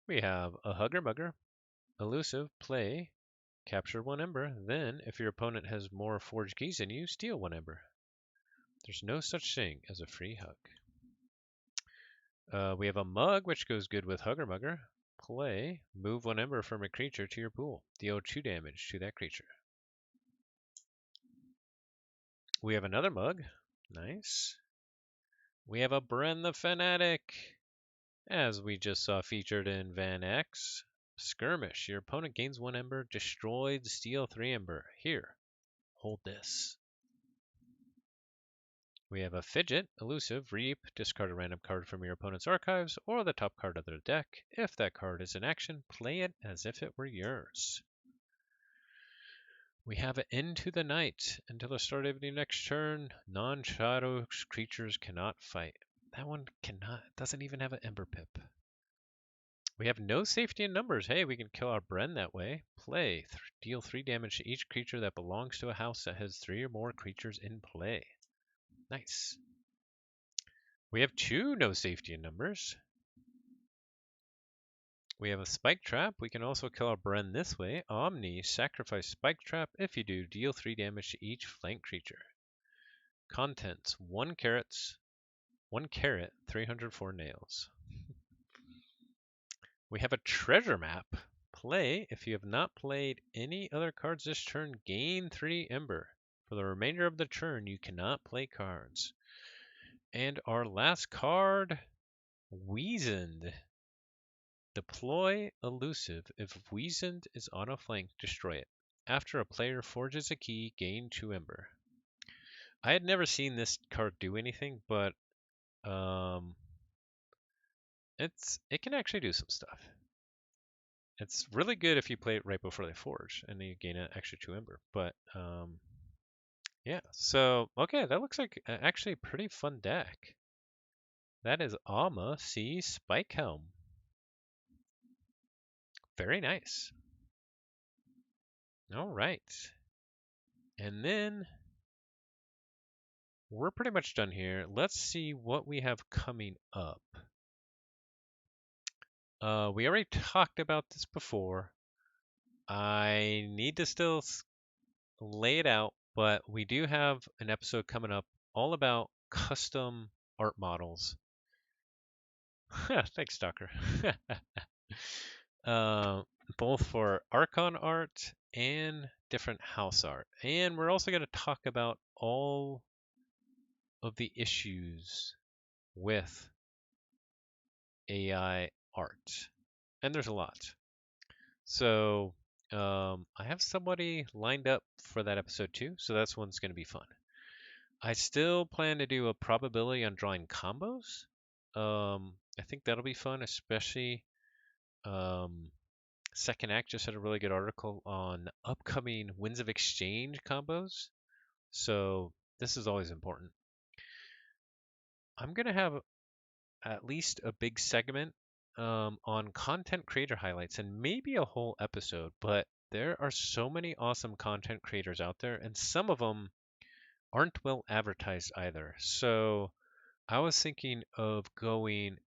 We have a Hugger Mugger. Elusive. Play. Capture 1 ember. Then, if your opponent has more forged keys than you, steal 1 ember. There's no such thing as a free hug. We have a mug, which goes good with Hugger Mugger. Play. Move 1 ember from a creature to your pool. Deal 2 damage to that creature. We have another mug. Nice. We have a Bren the Fanatic. As we just saw featured in Van X. Skirmish. Your opponent gains 1 ember. Destroyed. Steal 3 ember. Here. Hold this. We have a Fidget, Elusive, Reap, discard a random card from your opponent's archives or the top card of their deck. If that card is in action, play it as if it were yours. We have an Into the Night. Until the start of the next turn, non-shadow creatures cannot fight. That one doesn't even have an Ember Pip. We have no safety in numbers. Hey, we can kill our Bren that way. Play. Deal 3 damage to each creature that belongs to a house that has 3 or more creatures in play. Nice. We have 2 no safety in numbers. We have a Spike Trap. We can also kill our Bren this way. Omni, sacrifice Spike Trap. If you do, deal 3 damage to each flank creature. Contents, 1 carrot, 304 nails. We have a Treasure Map. Play. If you have not played any other cards this turn, gain 3 Ember. For the remainder of the turn, you cannot play cards. And our last card, Weazened. Deploy Elusive. If Weazened is on a flank, destroy it. After a player forges a key, gain 2 Ember. I had never seen this card do anything, but it can actually do some stuff. It's really good if you play it right before they forge, and then you gain an extra 2 Ember. But yeah, so okay, that looks like actually a pretty fun deck. That is Alma C Spike Helm. Very nice. All right. And then we're pretty much done here. Let's see what we have coming up. We already talked about this before. I need to still lay it out, but we do have an episode coming up all about custom art models. Thanks, Docker. Both for Archon art and different house art. And we're also going to talk about all of the issues with AI art. And there's a lot. So I have somebody lined up for that episode too. So that's one's going to be fun. I still plan to do a probability on drawing combos. I think that'll be fun, especially Second Act just had a really good article on upcoming Winds of Exchange combos. So this is always important. I'm going to have at least a big segment on content creator highlights and maybe a whole episode, but there are so many awesome content creators out there, and some of them aren't well advertised either. So I was thinking of going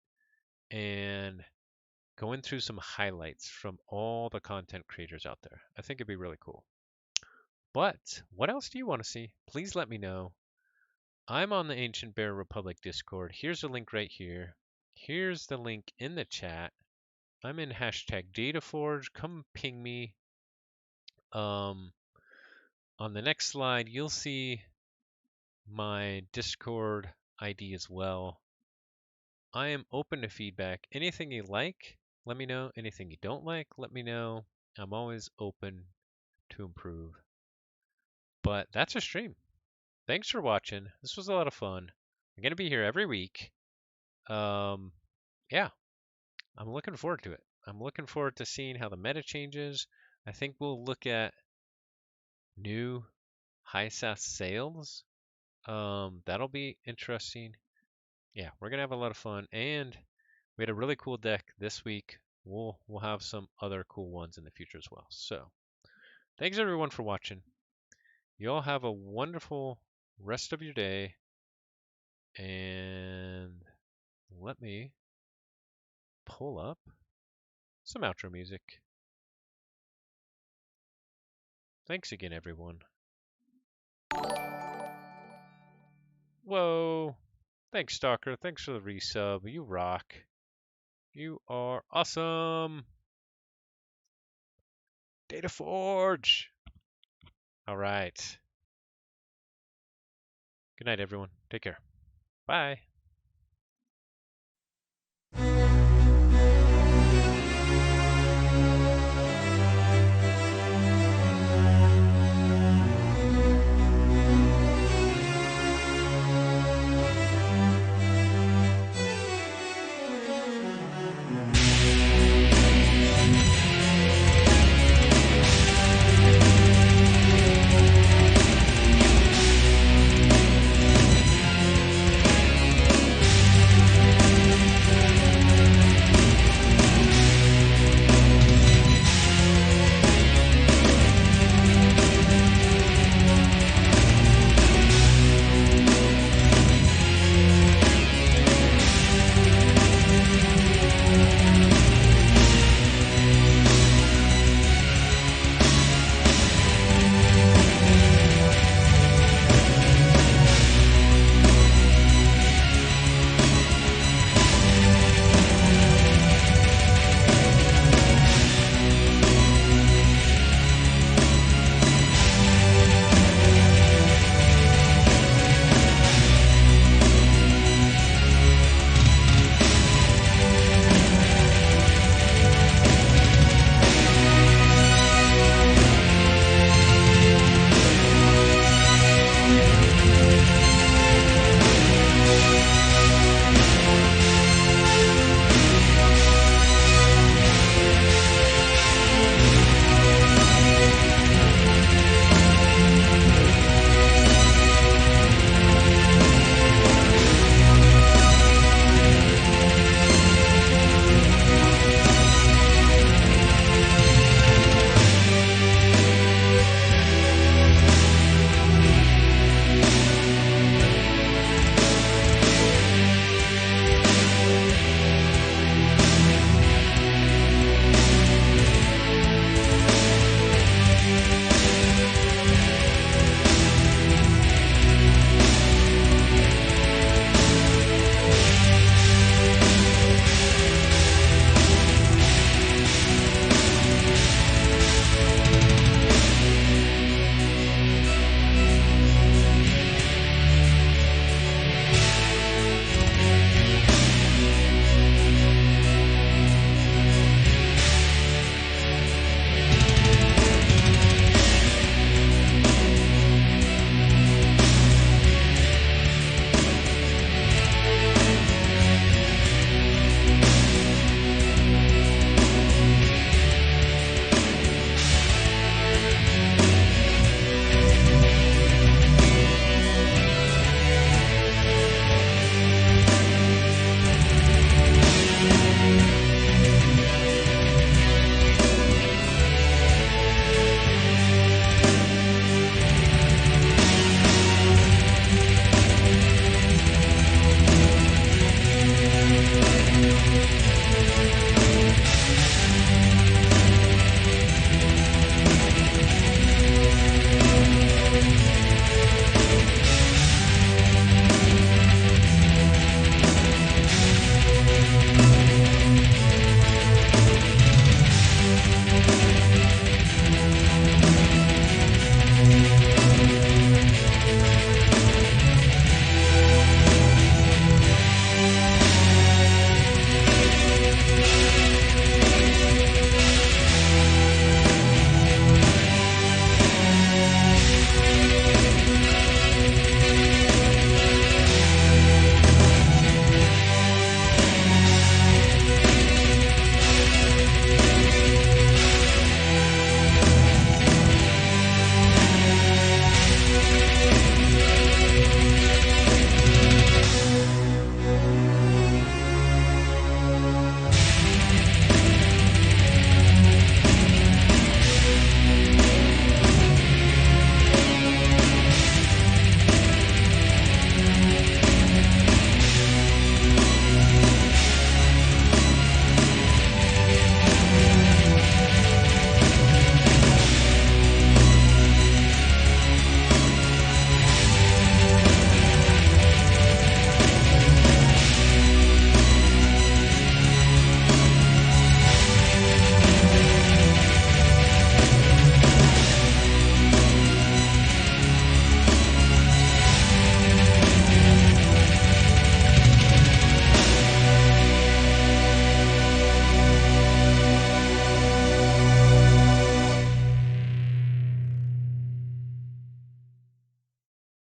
through some highlights from all the content creators out there. I think it'd be really cool. But what else do you want to see? Please let me know. I'm on the Ancient Bear Republic Discord. Here's a link right here. Here's the link in the chat. I'm in #DataForge. Come ping me. On the next slide, you'll see my Discord ID as well. I am open to feedback. Anything you like, let me know. Anything you don't like, let me know. I'm always open to improve. But that's a stream. Thanks for watching. This was a lot of fun. I'm going to be here every week. Yeah, I'm looking forward to it. I'm looking forward to seeing how the meta changes. I think we'll look at new high SAS sales. That'll be interesting. Yeah, we're gonna have a lot of fun, and we had a really cool deck this week. We'll have some other cool ones in the future as well. So, thanks everyone for watching. You all have a wonderful rest of your day, and let me pull up some outro music. Thanks again, everyone. Whoa. Thanks, Stalker. Thanks for the resub. You rock. You are awesome. Data Forge. All right. Good night, everyone. Take care. Bye.